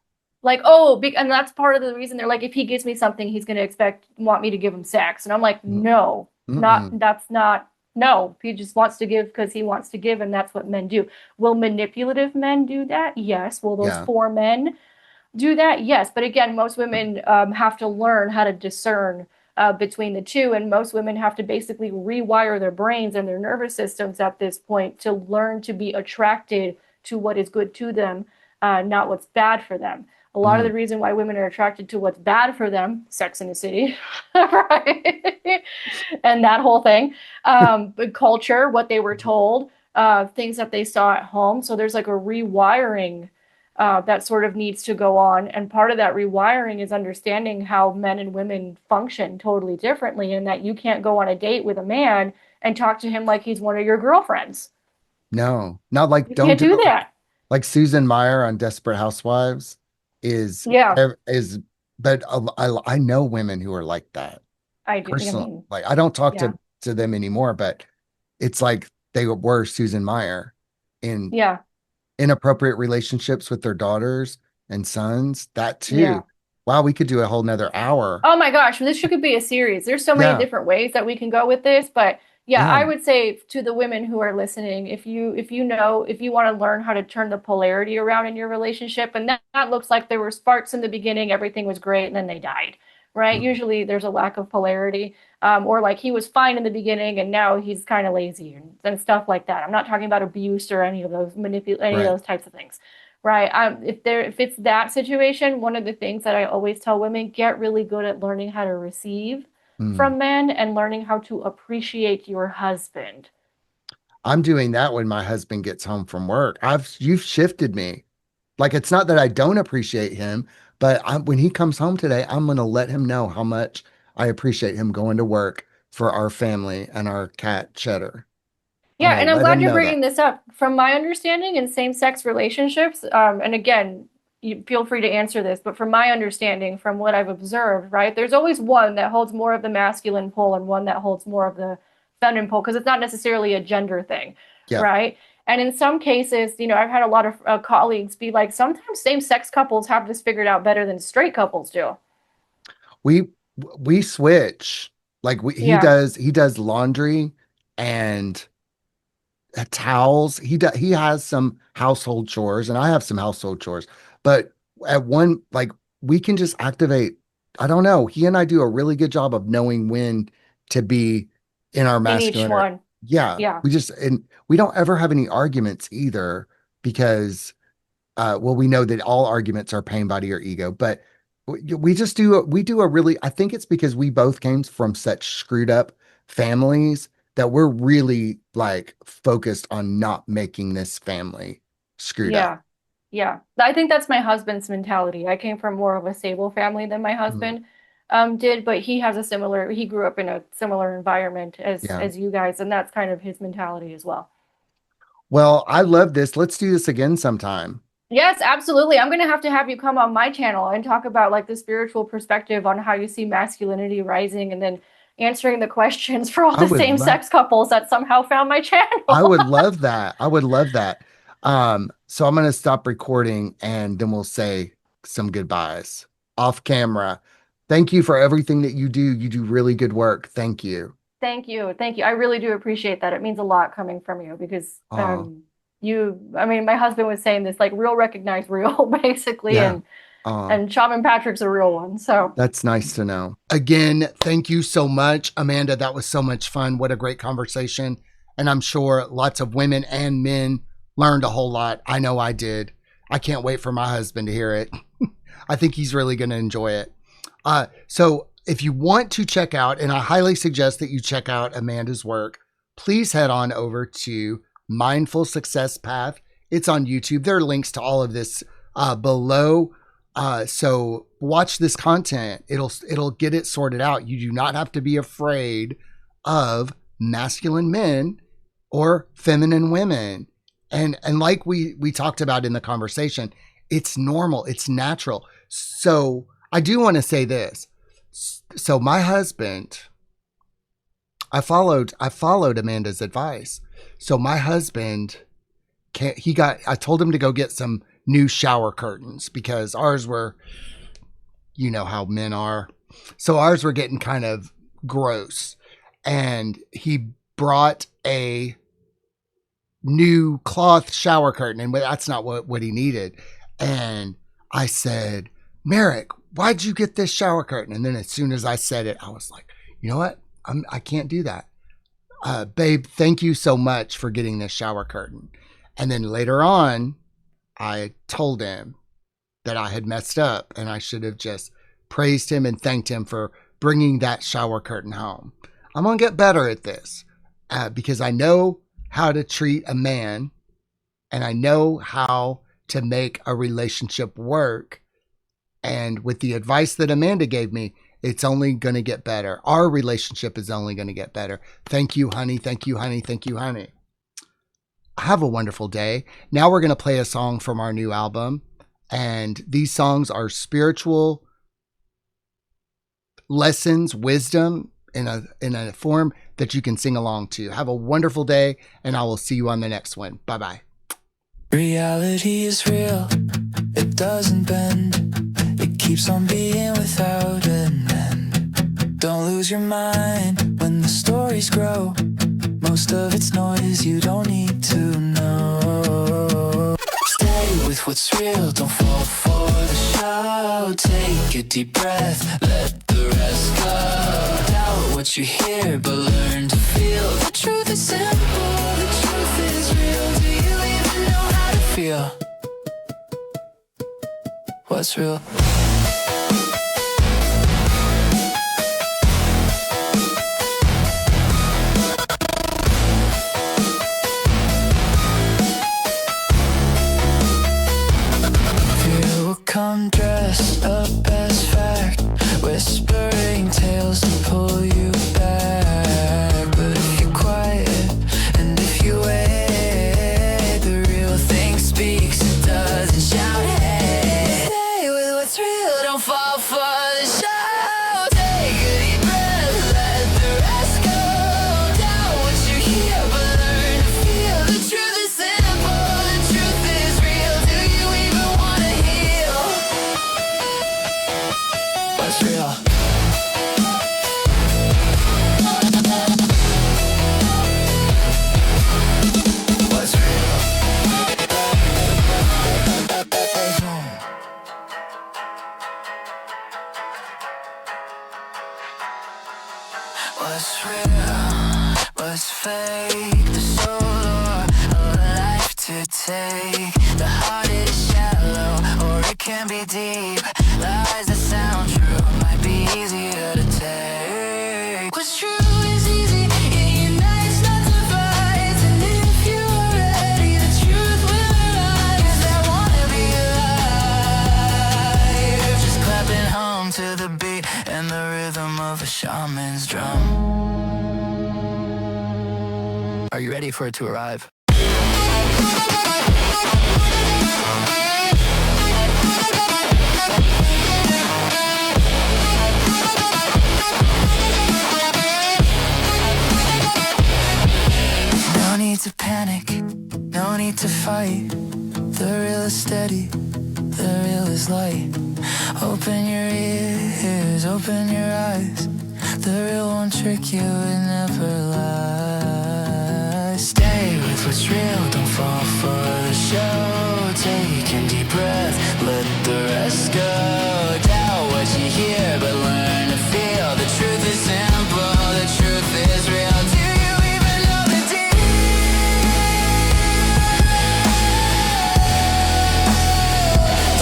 Like, oh, and that's part of the reason they're like, if he gives me something, he's going to want me to give him sex. And I'm like, Mm, no, mm-mm. that's not, no. He just wants to give because he wants to give. And that's what men do. Will manipulative men do that? Yes. Will those Yeah. four men do that? Yes. But again, most women have to learn how to discern between the two. And most women have to basically rewire their brains and their nervous systems at this point to learn to be attracted to what is good to them, not what's bad for them. A lot of Mm, the reason why women are attracted to what's bad for them, Sex in the City, right? And that whole thing, culture, what they were told, things that they saw at home. So there's like a rewiring that sort of needs to go on. And part of that rewiring is understanding how men and women function totally differently, and that you can't go on a date with a man and talk to him like he's one of your girlfriends. no, not like You don't can't do do it that. like Susan Meyer on Desperate Housewives is Yeah, is but I know women who are like that I do. I personally. mean, Like I don't talk yeah, to them anymore, but it's like they were Susan Meyer in yeah, inappropriate relationships with their daughters. and sons. That Yeah. too. Wow, we could do a whole nother hour. Oh my gosh, this could be a series. There's so many Yeah, different ways that we can go with this, but yeah, yeah, I would say to the women who are listening, if you want to learn how to turn the polarity around in your relationship, and that looks like there were sparks in the beginning, everything was great, and then they died, right? mm, Usually there's a lack of polarity, or like he was fine in the beginning and now he's kind of lazy and stuff like that. I'm not talking about abuse or any of right. those types of things. Right. If it's that situation, one of the things that I always tell women, get really good at learning how to receive Mm. from men and learning how to appreciate your husband. I'm doing that when my husband gets home from work. You've shifted me. Like it's not that I don't appreciate him, but when he comes home today, I'm going to let him know how much I appreciate him going to work for our family and our cat Cheddar. I'm Yeah, going and to I'm let glad him you're know that. bringing this up. From my understanding in same-sex relationships, and again, you feel free to answer this, but from my understanding, from what I've observed, right, there's always one that holds more of the masculine pull and one that holds more of the feminine pull because it's not necessarily a gender thing, Yeah. right? And in some cases, I've had a lot of colleagues be like, sometimes same-sex couples have this figured out better than straight couples do. We we switch. Yeah, He does laundry and towels. He has some household chores and I have some household chores. But at one like we can just activate. I don't know. He and I do a really good job of knowing when to be in our in each masculine or one. yeah, Yeah. and we don't ever have any arguments either because well, we know that all arguments are pain, body, or ego, but we do a really, I think it's because we both came from such screwed up families that we're really like focused on not making this family screwed up. Yeah. Yeah. I think that's my husband's mentality. I came from more of a stable family than my Mm, husband did, but he grew up in a similar environment yeah. as you guys, and that's kind of his mentality as well. Well, I love this. Let's do this again sometime. Yes, absolutely. I'm gonna have to have you come on my channel and talk about like the spiritual perspective on how you see masculinity rising and then answering the questions for all I the would love same-sex couples that somehow found my I channel. would love that. I would love that. So I'm going to stop recording and then we'll say some goodbyes off camera. Thank you for everything that you do. You do really good work. Thank you. Thank you. Thank you. I really do appreciate that. It means a lot coming from you because Oh, I mean, my husband was saying this like real recognize real basically yeah. Oh, and Shaman Patrick's a real one. So, that's nice to know. Again, thank you so much, Amanda. That was so much fun. What a great conversation. And I'm sure lots of women and men learned a whole lot. I know I did. I can't wait for my husband to hear it. I think he's really going to enjoy it. So if you want to check out, and I highly suggest that you check out Amanda's work, please head on over to Mindful Success Path. It's on YouTube. There are links to all of this below. So watch this content. It'll get it sorted out. You do not have to be afraid of masculine men or feminine women. And like we talked about in the conversation, it's normal. It's natural. So I do want to say this. So my husband, I followed Amanda's advice. So my husband I told him to go get some new shower curtains because ours were, you know how men are. So ours were getting kind of gross. And he brought a new cloth shower curtain, and that's not what he needed. And I said, Merrick, why'd you get this shower curtain? And then as soon as I said it, I was like, you know what? I can't do that. Babe, thank you so much for getting this shower curtain. And then later on, I told him that I had messed up and I should have just praised him and thanked him for bringing that shower curtain home. I'm going to get better at this because I know how to treat a man and I know how to make a relationship work. And with the advice that Amanda gave me, it's only going to get better. Our relationship is only going to get better. Thank you, honey. Thank you, honey. Thank you, honey. Have a wonderful day. Now we're going to play a song from our new album. And these songs are spiritual lessons, wisdom in a form that you can sing along to. Have a wonderful day, and I will see you on the next one. Bye bye. Reality is real, it doesn't bend. It keeps on being without an end. Don't lose your mind when the stories grow. Most of it's noise you don't need to know. Stay with what's real, don't fall for the show. Take a deep breath, let the rest go. Doubt what you hear, but learn to feel. The truth is simple, the truth is real. Do you even know how to feel? What's real? Fear will come dressed up as fact, whispering tales to pull you back. But if you're quiet and if you wait, the real thing speaks, it doesn't shout. Hey, stay with what's real, don't fall for the show. Take a deep breath, let the rest go. Doubt what you hear, but learn to feel. The truth is simple, the truth is real. Do you even wanna heal? What's real? What's real? What's real? What's fake? The soul or a life to take. The heart is shallow or it can be deep. Lies that sound true might be easier to take. What's true is easy, it unites, not divides. And if you are ready, the truth will arise. 'Cause I wanna be alive, just clapping home to the beat and the rhythm of a shaman's drum. Are you ready for it to arrive? No need to panic, no need to fight. The real is steady, the real is light. Open your ears, open your eyes. The real won't trick you, it never lies. Stay with what's real, don't fall for the show. Take a deep breath, let the rest go. Doubt what you hear, but learn to feel. The truth is simple, the truth is real. Do you even know the deal?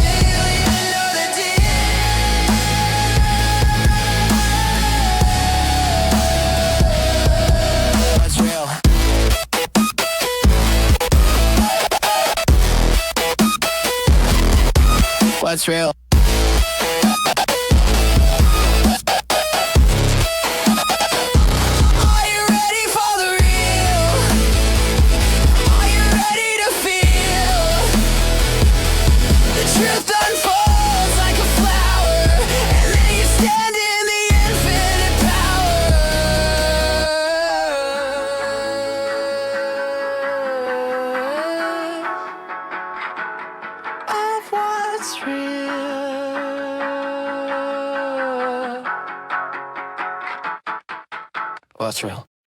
Do you even know the deal? What's real? What's real? Are you ready for the real? Are you ready to feel? The truth unfolds like a flower, and then you stand in the infinite power of what's real. What's real?